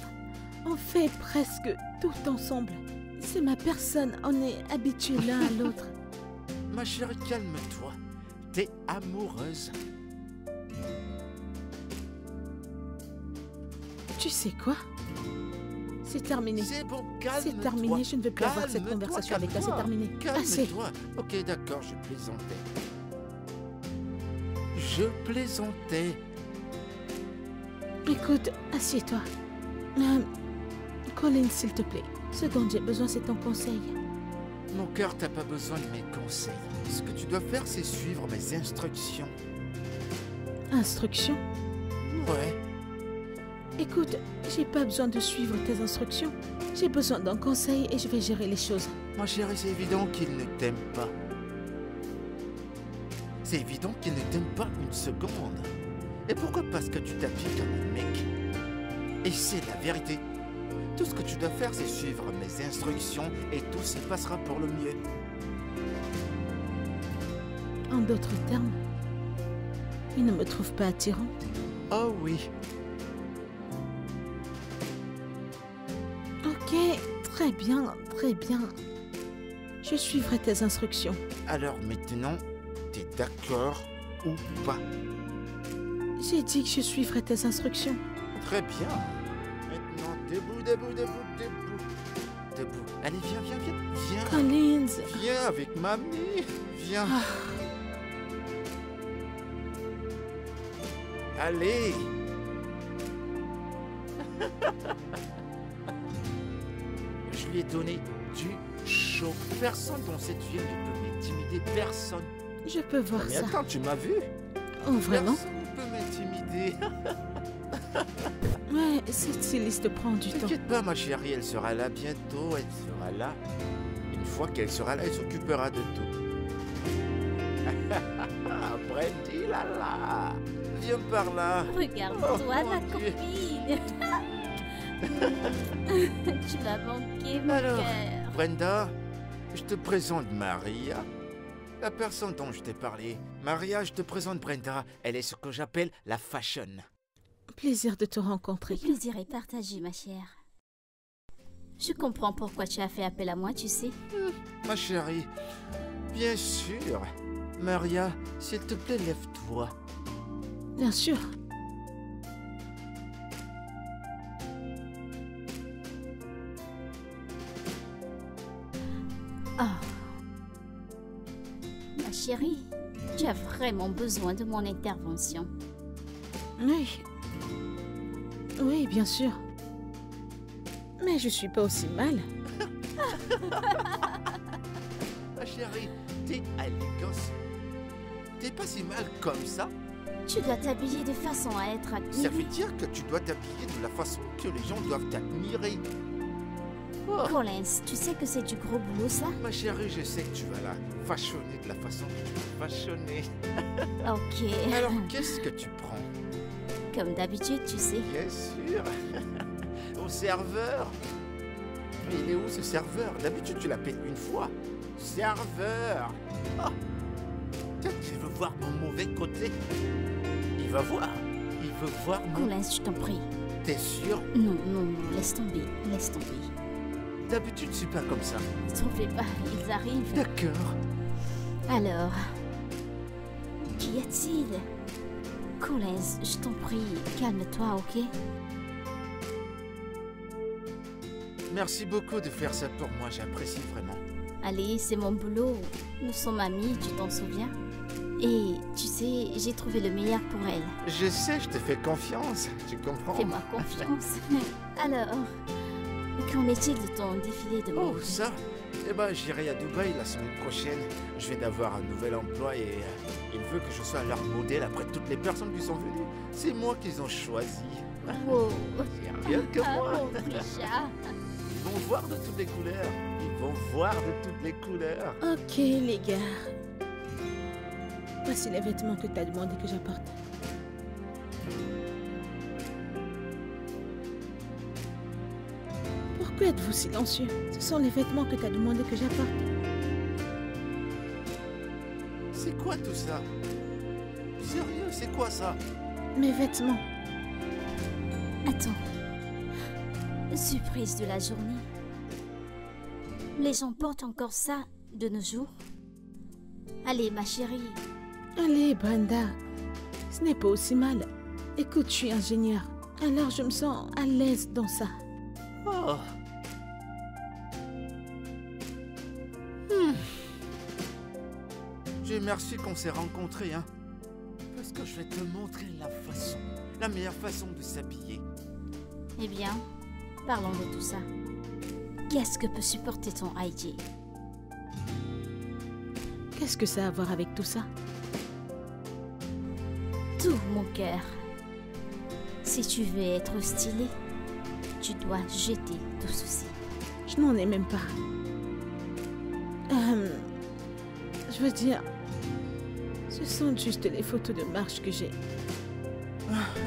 On fait presque tout ensemble. C'est ma personne, on est habitués l'un à l'autre. Ma chérie, calme-toi. T'es amoureuse. Tu sais quoi? C'est terminé. C'est bon, calme-toi. C'est terminé, je ne veux plus avoir cette conversation avec toi, c'est terminé. Assez. Calme-toi. Ok, d'accord, je plaisantais. Je plaisantais. Écoute, assieds-toi. Colin, s'il te plaît. Ce dont j'ai besoin, c'est ton conseil. Mon cœur, t'as pas besoin de mes conseils. Ce que tu dois faire, c'est suivre mes instructions. Instructions? Ouais. Écoute, j'ai pas besoin de suivre tes instructions. J'ai besoin d'un conseil et je vais gérer les choses. Ma chérie, c'est évident qu'il ne t'aime pas. C'est évident qu'il ne t'aime pas une seconde. Et pourquoi? Parce que tu t'habilles comme un mec. Et c'est la vérité. Tout ce que tu dois faire, c'est suivre mes instructions et tout se passera pour le mieux. En d'autres termes, il ne me trouve pas attirante. Oh oui. Ok, très bien, très bien. Je suivrai tes instructions. Alors maintenant, t'es d'accord ou pas? J'ai dit que je suivrai tes instructions. Très bien. Maintenant, debout, debout, debout, debout. Debout. Allez, viens, viens, viens. Viens. Collins. Viens avec mamie. Viens. Allez. Je lui ai donné du chaud. Personne dans cette ville ne peut m'intimider. Personne. Je peux voir Mais ça. attends, tu m'as vu? Oh, vraiment? Personne ne peut m'intimider. Ouais, cette styliste prend du temps. T'inquiète pas, ma chérie, elle sera là bientôt. Elle sera là. Une fois qu'elle sera là, elle s'occupera de tout. Brandy, là là. Viens par là. Regarde-toi, Oh, ma mon Dieu. copine. Tu m'as manqué, mon Alors, cœur. Brenda, je te présente Maria. La personne dont je t'ai parlé. Maria, je te présente Brenda. Elle est ce que j'appelle la fashion. Plaisir de te rencontrer. Le plaisir est partagé, ma chère. Je comprends pourquoi tu as fait appel à moi, tu sais. Ma chérie, bien sûr. Maria, s'il te plaît, lève-toi. Bien sûr. Ah. Ma chérie, tu as vraiment besoin de mon intervention. Oui. Oui, bien sûr. Mais je suis pas aussi mal. Ma chérie, t'es élégance. T'es pas si mal comme ça. Tu dois t'habiller de façon à être Ça admirée. veut dire que tu dois t'habiller de la façon que les gens doivent t'admirer. Oh, Collins, tu sais que c'est du gros boulot, ça? ma chérie, je sais que tu vas la façonner de la façon que tu veux façonner. Ok. Alors, qu'est-ce que tu prends? Comme d'habitude, tu sais. Bien sûr. Au serveur. Mais il est où ce serveur? D'habitude, tu l'appelles une fois. Serveur. Oh. Peut-être qu'il veut voir mon mauvais côté. Il va voir. Il veut voir mon... Collins, je t'en prie. T'es sûr? Non, non, non, laisse tomber, laisse tomber. D'habitude, c'est pas comme ça. T'en fais pas, ils arrivent. D'accord. Alors, qu'y a-t-il? Collins, je t'en prie, calme-toi, ok? Merci beaucoup de faire ça pour moi. J'apprécie vraiment. Allez, c'est mon boulot. Nous sommes amis, tu t'en souviens? Et tu sais, j'ai trouvé le meilleur pour elle. Je sais, je te fais confiance, tu comprends? Fais-moi confiance. Alors, qu'en est-il de ton défilé de Oh, mode? ça? Eh ben, j'irai à Dubaï la semaine prochaine. Je viens d'avoir un nouvel emploi et il veut que je sois leur modèle après toutes les personnes qui sont venues. C'est moi qu'ils ont choisi. Wow. C'est rien que moi. Oh, Trisha. Ils vont voir de toutes les couleurs. Ils vont voir de toutes les couleurs. Ok, les gars. Voici les vêtements que tu as demandé que j'apporte. Pourquoi êtes-vous silencieux? Ce sont les vêtements que tu as demandé que j'apporte. C'est quoi tout ça? Sérieux, c'est quoi ça? Mes vêtements. Attends. Surprise de la journée. Les gens portent encore ça de nos jours. Allez, ma chérie. Allez, Brenda. Ce n'est pas aussi mal. Écoute, je suis ingénieur. Alors je me sens à l'aise dans ça. Oh. Dieu merci qu'on s'est rencontrés, hein. Parce que je vais te montrer la meilleure façon de s'habiller. Eh bien, parlons de tout ça. Qu'est-ce que peut supporter ton IG? Qu'est-ce que ça a à voir avec tout ça? Tout mon cœur. Si tu veux être stylé, tu dois jeter tout ceci. Je n'en ai même pas. Je veux dire, ce sont juste les photos de marche que j'ai.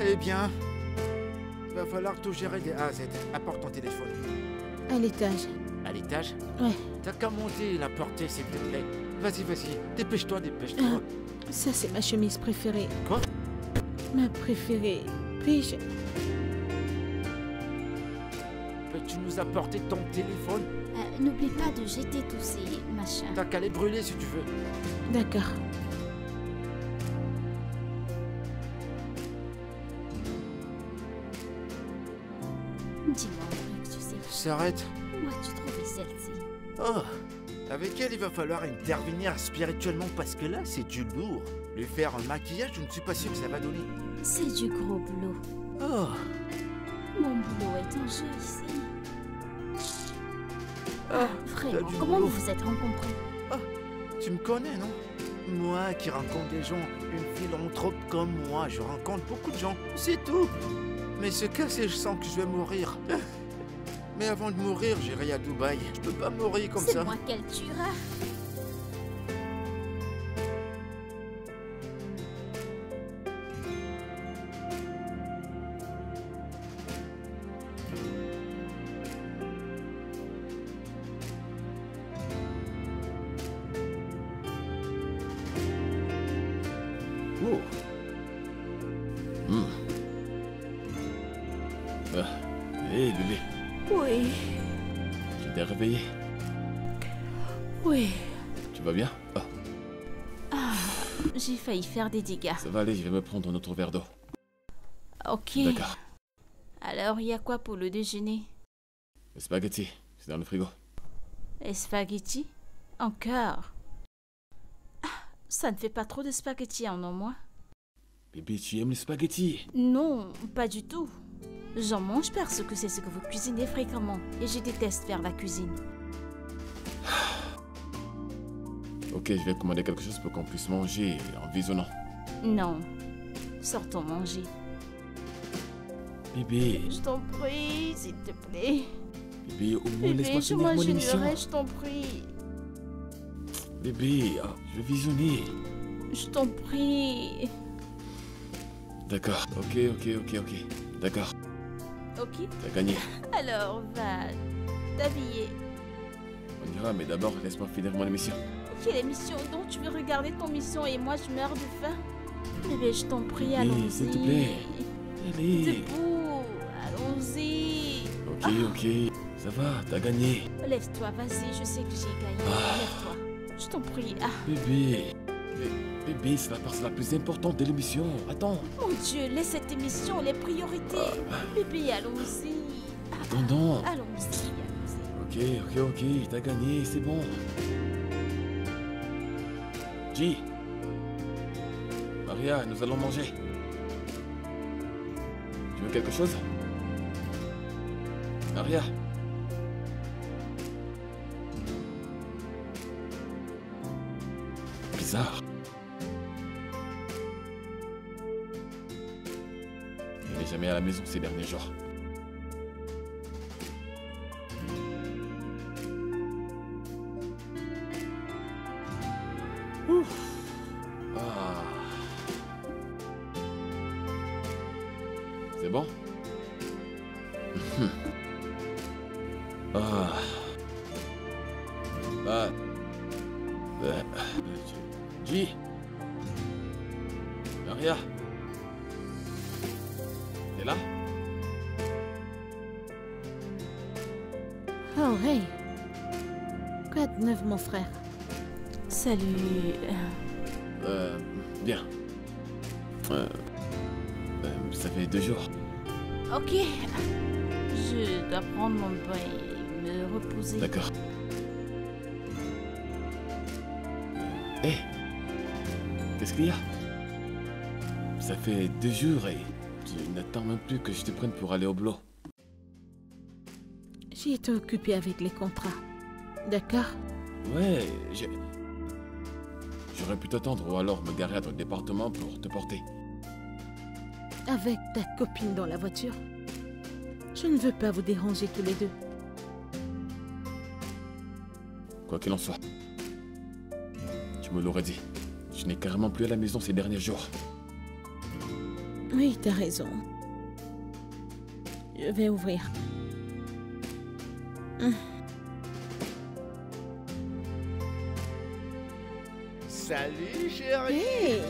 Eh bien, il va falloir tout gérer des A à Z. Apporte ton téléphone. À l'étage. À l'étage? Ouais. T'as qu'à monter et la porter, s'il te plaît. Vas-y, vas-y. Dépêche-toi, dépêche-toi. Ça, c'est ma chemise préférée. Quoi? Ma préférée. Puis-je... Peux-tu nous apporter ton téléphone? N'oublie pas de jeter tous ces machins. T'as qu'à les brûler si tu veux. D'accord. Dis-moi un truc, tu sais. S'arrête. Où as-tu trouvé celle-ci? Oh, avec elle, il va falloir intervenir spirituellement parce que là, c'est du lourd. Lui faire un maquillage, je ne suis pas sûr que ça va donner. C'est du gros boulot. Oh, Mon boulot est en jeu ici. ah, Vraiment, t'as du comment boulot. vous vous êtes rencontrés? Tu me connais, non? Moi qui rencontre des gens, une philanthrope comme moi, je rencontre beaucoup de gens, c'est tout. Mais ce cas, c'est je sens que je vais mourir. Mais avant de mourir, j'irai à Dubaï. Je peux pas mourir comme C'est ça. moi qu'elle tuera. Oh. Hé, bébé, Oui. tu t'es réveillé? Oui. Tu vas bien? J'ai failli faire des dégâts. Ça va aller, je vais me prendre un autre verre d'eau. Ok. D'accord. Alors, il y a quoi pour le déjeuner? Le spaghetti, c'est dans le frigo. Les spaghettis? Encore? Ça ne fait pas trop de spaghettis en un mois? Bébé, tu aimes les spaghettis? Non, pas du tout. J'en mange parce que c'est ce que vous cuisinez fréquemment. Et je déteste faire la cuisine. Ok, je vais commander quelque chose pour qu'on puisse manger en visionnant. Non. Sortons manger. Bébé, Je t'en prie, s'il te plaît. bébé, au moins Bébé, laisse-moi je finir mon émission. m'enchaînerai, je t'en prie. Bébé, je vais visionner. Je t'en prie. D'accord, ok. D'accord, Ok? t'as gagné. Alors, va t'habiller. On ira, mais d'abord, laisse-moi finir mon émission. Quelle émission donc tu veux regarder ton mission et moi je meurs de faim? Bébé, je t'en prie, Bébé, allons-y. s'il te plaît. Allez. Debout, allons-y. Ok, ça va, t'as gagné. Lève-toi, vas-y, je sais que j'ai gagné. Lève-toi. Je t'en prie. Ah, Bébé, c'est la partie la plus importante de l'émission. Attends. mon Dieu, laisse cette émission, les priorités. Bébé, allons-y. Non. Allons-y. Ok, t'as gagné, c'est bon. G, Maria, nous allons manger. Tu veux quelque chose? Maria? Bizarre. Elle n'est jamais à la maison ces derniers jours. Ouf. Ah. C'est bon? Ah. Ah. G. Maria. T'es là? Oh, hey. Quoi de neuf, mon frère? Salut. Bien. Ça fait 2 jours. Ok. Je dois prendre mon bain et me reposer. D'accord. Hé, qu'est-ce qu'il y a? Ça fait 2 jours et tu n'attends même plus que je te prenne pour aller au boulot. J'ai été occupée avec les contrats. D'accord? Ouais, j'aurais pu t'attendre ou alors me garer à ton département pour te porter. Avec ta copine dans la voiture. Je ne veux pas vous déranger tous les deux. Quoi qu'il en soit, tu me l'aurais dit. Je n'ai carrément plus à la maison ces derniers jours. Oui, t'as raison. Je vais ouvrir. Salut chérie. Hey,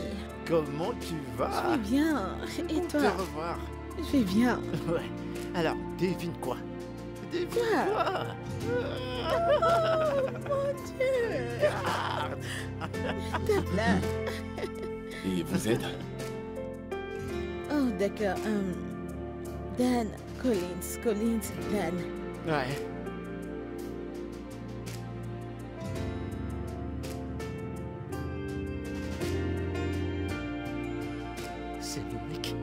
Comment tu je vas? vais bien. Et Te toi? revoir. Je vais bien. Ouais. Alors, devine quoi? Devine Quoi? quoi? Mon Dieu! Regarde. T'es là. Et vous êtes? Oh, d'accord. Dan Collins, Dan. Ouais. C'est le mec.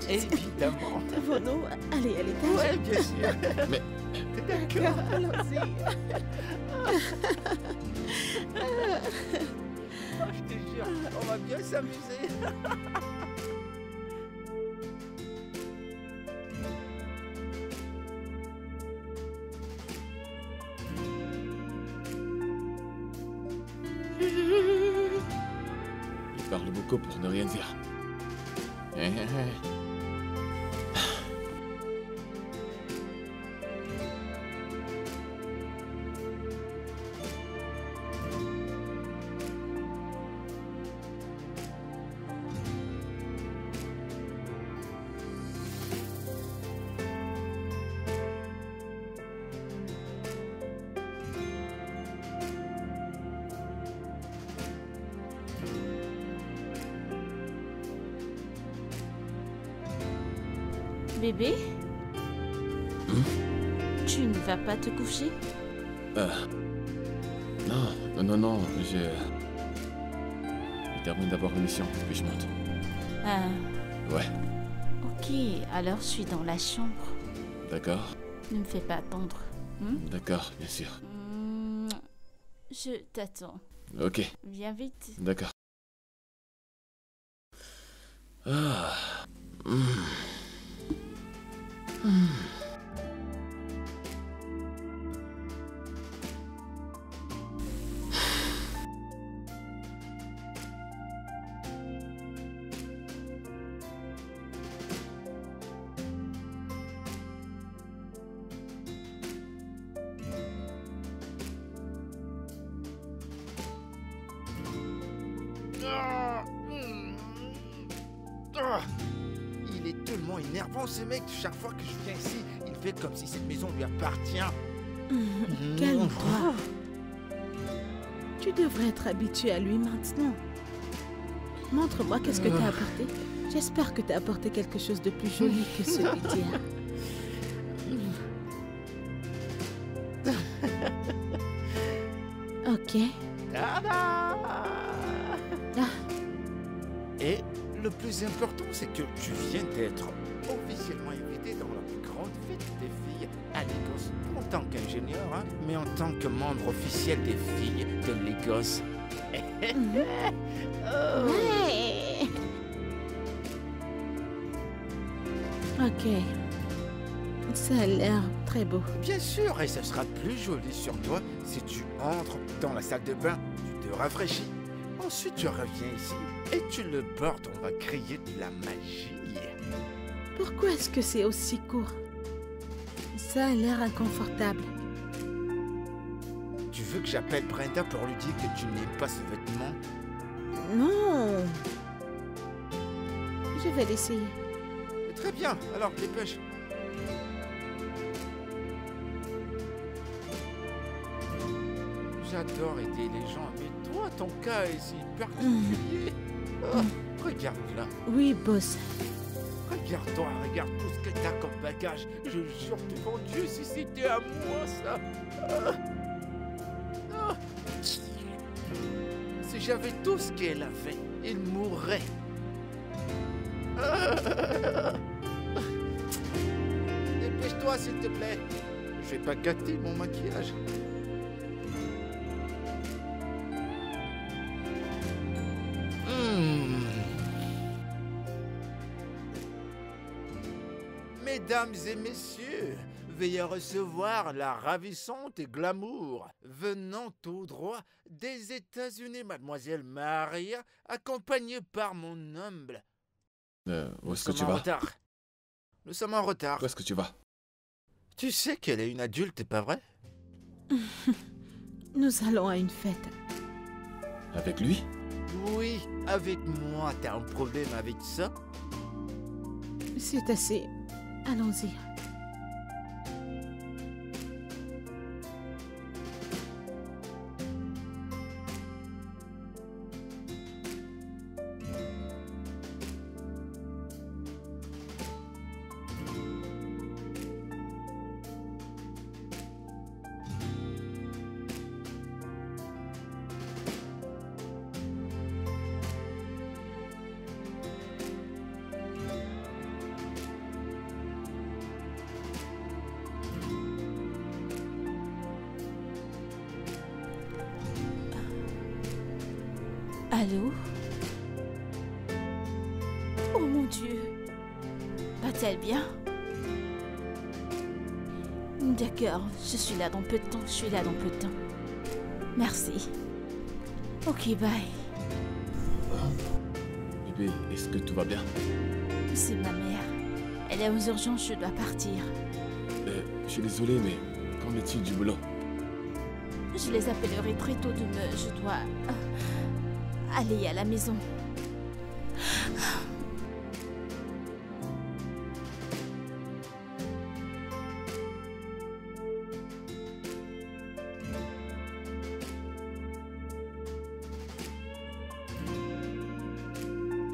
Évidemment. Devons-nous aller à l'étage? Ouais, bien sûr. Mais D'accord, allons-y. Oh, je te jure, on va bien s'amuser. il parle beaucoup pour ne rien dire. Hé, hé, hé. Bébé? Tu ne vas pas te coucher? Non, je termine d'avoir une mission, puis je monte. Ah, Ouais, ok. Alors je suis dans la chambre. d'accord, Ne me fais pas attendre. d'accord, bien sûr. Je t'attends. Ok, Viens vite. d'accord. Ah. Il est tellement énervant ce mec. Chaque fois que je viens ici, il fait comme si cette maison lui appartient. Calme-toi. Tu devrais être habitué à lui maintenant. Montre-moi qu'est-ce que t'as apporté. J'espère que t'as apporté quelque chose de plus joli que celui d'hier. Ok. Tada! Ah, Et le plus important, c'est que tu viens d'être officiellement invité dans la plus grande fête des filles à Lagos. Pas en tant qu'ingénieur, hein, mais en tant que membre officiel des filles de Lagos. Oh. ouais. Ok. Ça a l'air très beau. Bien sûr, et ce sera plus joli sur toi si tu entres dans la salle de bain, tu te rafraîchis. Ensuite, tu reviens ici et tu le portes. On va créer de la magie. Pourquoi est-ce que c'est aussi court? Ça a l'air inconfortable. Tu veux que j'appelle Brenda pour lui dire que tu n'aimes pas ce vêtement? Non. Je vais l'essayer. Très bien, alors dépêche. J'adore aider les gens, mais toi, ton cas est si particulier. Oh, regarde là. Oui, boss. Regarde-toi, regarde tout ce que t'as comme bagage. Je jure devant Dieu, si c'était à moi, ça. Ah. Si j'avais tout ce qu'elle avait, il mourrait. Dépêche-toi, s'il te plaît. Je vais pas gâter mon maquillage. Mesdames et messieurs, veuillez recevoir la ravissante et glamour venant tout droit des États-Unis, mademoiselle Maria, accompagnée par mon humble. Où est-ce que Nous tu sommes en vas? retard. Nous sommes en retard. Où est-ce que tu vas? Tu sais qu'elle est une adulte, pas vrai? Nous allons à une fête. Avec lui? Oui, avec moi. T'as un problème avec ça? C'est assez. Allons-y. Allô? Oh mon Dieu! Va-t-elle bien? D'accord, je suis là dans peu de temps, Merci. Ok, bye. Bébé, est-ce que tout va bien? C'est ma mère. Elle est aux urgences, je dois partir. Je suis désolé, mais qu'en est-il du boulot? Je les appellerai très tôt demain. Je dois aller à la maison.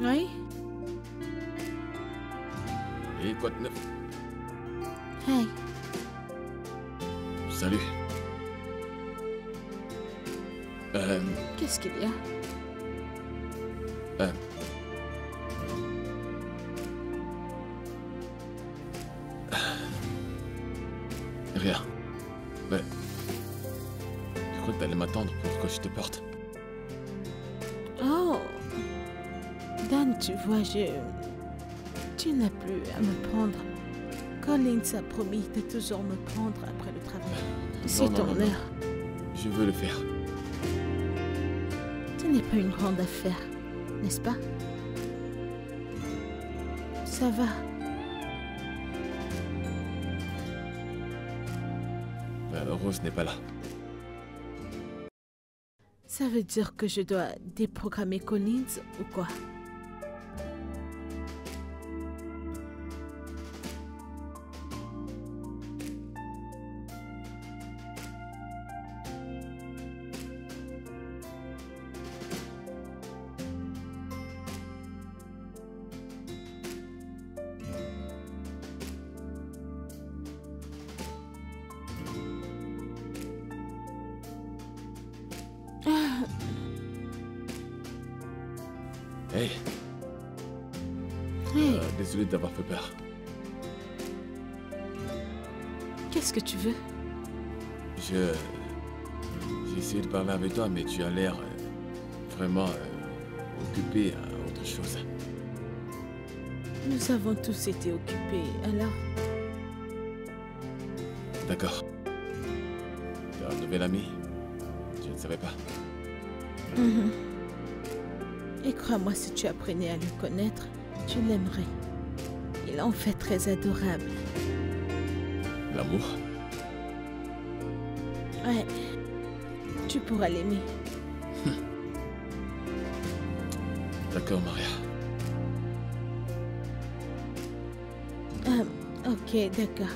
Oui? Et quoi de neuf? Hey, Salut. qu'est-ce qu'il y a? Rien. Ouais. Je crois que t'allais m'attendre pour que je te porte. Oh! Dan, tu vois, tu n'as plus à me prendre. Collins a promis de toujours me prendre après le travail. C'est non, ton non, non. heure. Je veux le faire. Ce n'est pas une grande affaire, n'est-ce pas? Ça va. Rose n'est pas là. Ça veut dire que je dois déprogrammer Collins ou quoi? Hey, Hey, désolé d'avoir fait peur. qu'est-ce que tu veux? J'ai essayé de parler avec toi, mais tu as l'air vraiment occupé à autre chose. Nous avons tous été occupés, alors... D'accord. Tu as un nouvel ami? Je ne savais pas. Mhm. Et crois-moi, si tu apprenais à le connaître, tu l'aimerais. Il est en fait très adorable. L'amour? Ouais, tu pourras l'aimer. D'accord, Maria. Ok, d'accord.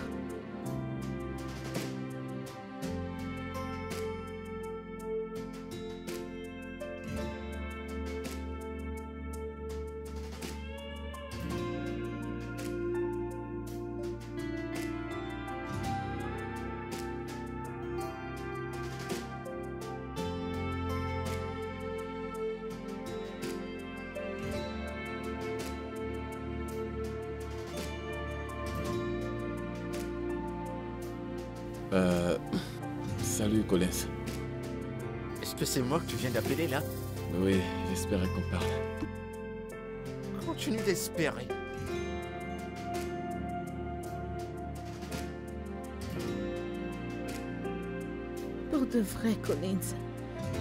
Salut, Collins. Est-ce que c'est moi que tu viens d'appeler là? Oui, j'espérais qu'on parle. Continue d'espérer. Pour de vrai, Collins,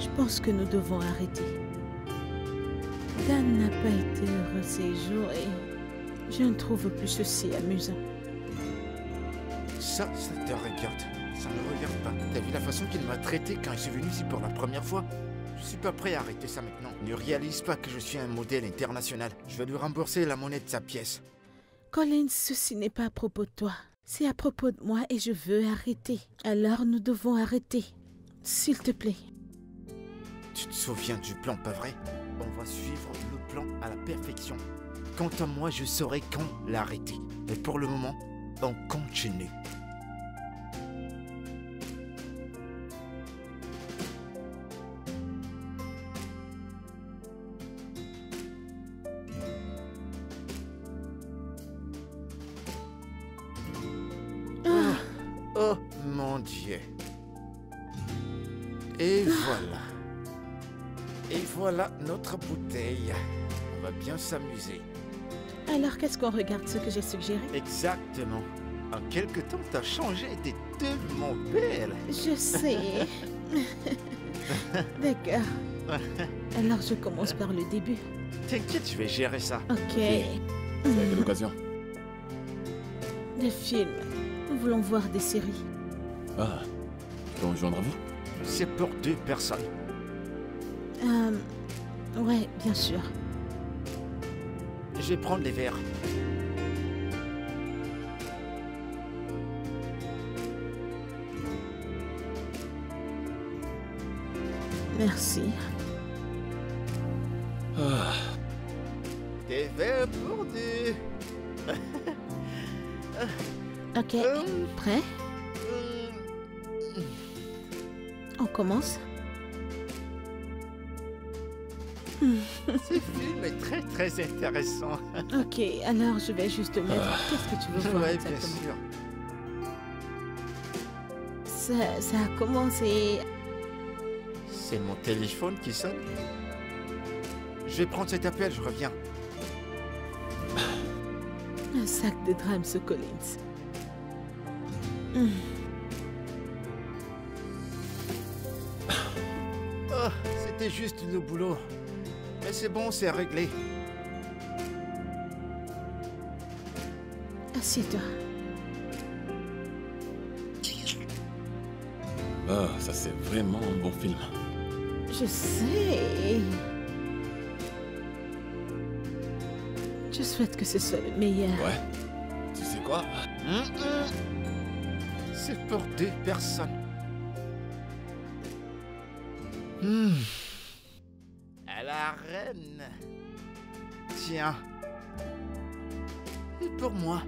je pense que nous devons arrêter. Dan n'a pas été heureux ces jours et je ne trouve plus ceci amusant. Ça te regarde. Ça ne me regarde pas. T'as vu la façon qu'il m'a traité quand je suis venu ici pour la première fois? Je suis pas prêt à arrêter ça maintenant. Ne réalise pas que je suis un modèle international. Je vais lui rembourser la monnaie de sa pièce. Collins, ceci n'est pas à propos de toi. C'est à propos de moi et je veux arrêter. Alors nous devons arrêter. S'il te plaît. Tu te souviens du plan, pas vrai? On va suivre le plan à la perfection. Quant à moi, je saurai quand l'arrêter. Mais pour le moment, on continue. Oh mon Dieu. Et voilà. Et voilà notre bouteille. On va bien s'amuser. Alors qu'est-ce qu'on regarde ce que j'ai suggéré? Exactement. En quelque temps, t'as changé. T'es tellement belle. Je sais. D'accord. Alors je commence par le début. T'inquiète, je vais gérer ça. Ok. C'est à quelle occasion? Des films. Nous voulons voir des séries. Ah, je peux rejoindre vous? C'est pour 2 personnes. Ouais, bien sûr. Je vais prendre les verres. Merci. Ah, Des verres pour 2. Ok, prêt? On commence? Ce film est très très intéressant. Ok, alors je vais juste te mettre. Qu'est-ce que tu veux voir Ouais, bien exactement? sûr. Ça a commencé. C'est mon téléphone qui sonne. Je vais prendre cet appel, je reviens. Un sac de drame, ce Collins. Oh, c'était juste le boulot. Mais c'est bon, c'est réglé. Assieds-toi. ah, ça c'est vraiment un bon film. Je sais. Je souhaite que ce soit le meilleur. Ouais. Tu sais quoi? C'est pour 2 personnes. À la reine. Tiens. Et pour moi,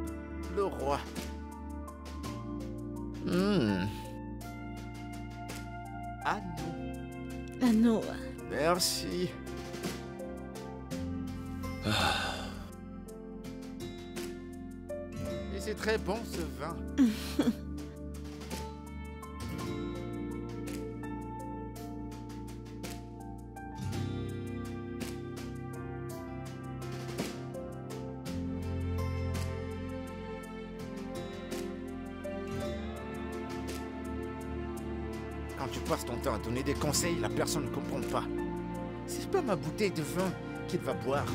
le roi. Ah non. Ah non. Merci. Et c'est très bon ce vin. Quand tu passes ton temps à donner des conseils, la personne ne comprend pas. C'est pas ma bouteille de vin qu'il va boire.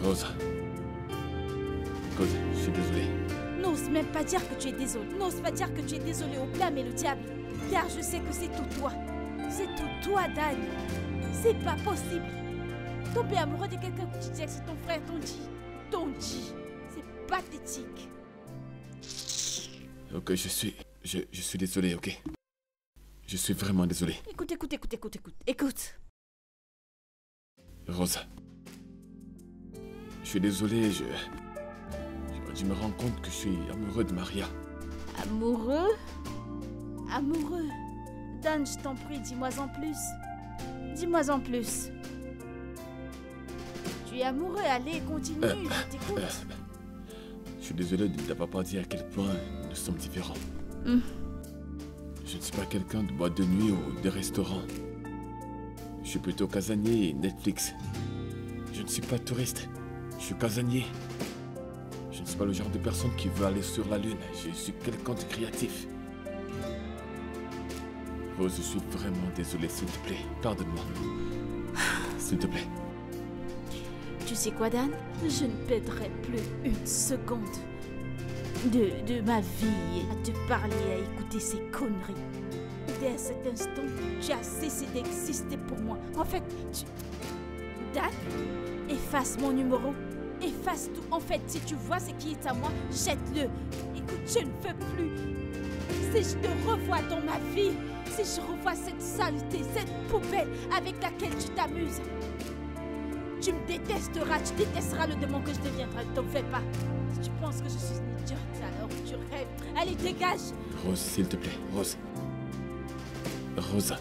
Rose. Écoute, je suis désolé. N'ose même pas dire que tu es désolé. N'ose pas dire que tu es désolé au blâme et le diable. Car je sais que c'est tout toi. C'est tout toi, Dan. C'est pas possible. Tomber amoureux de quelqu'un que tu dis que c'est ton frère, ton dit. C'est pathétique. Ok, je suis désolé, ok? Je suis vraiment désolé. Écoute. Rose. Je suis désolé, je me rends compte que je suis amoureux de Maria. Amoureux? Dan, je t'en prie, dis-moi en plus. Dis-moi en plus. Tu es amoureux, allez, continue, je t'écoute. Je suis désolé de ne t'avoir pas dit à quel point nous sommes différents. Je ne suis pas quelqu'un de boîte de nuit ou de restaurant. Je suis plutôt casanier et Netflix. Je ne suis pas touriste, je suis casanier. Je ne suis pas le genre de personne qui veut aller sur la lune. Je suis quelqu'un de créatif. Rose, je suis vraiment désolé, s'il te plaît. Pardonne-moi. S'il te plaît. Tu sais quoi, Dan? Je ne perdrai plus une seconde de ma vie à te parler, à écouter ces conneries. Dès cet instant, tu as cessé d'exister pour moi. En fait, Dan, efface mon numéro. Efface tout. En fait, si tu vois ce qui est à moi, jette-le. Écoute, je ne veux plus. Si je te revois dans ma vie, si je revois cette saleté, cette poubelle avec laquelle tu t'amuses, tu me détesteras, tu détesteras le démon que je deviendrai. Ne t'en fais pas. Si tu penses que je suis une idiote, alors tu rêves. Allez, dégage. Rose, s'il te plaît. Rose. Rosa.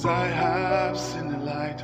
I have seen the light.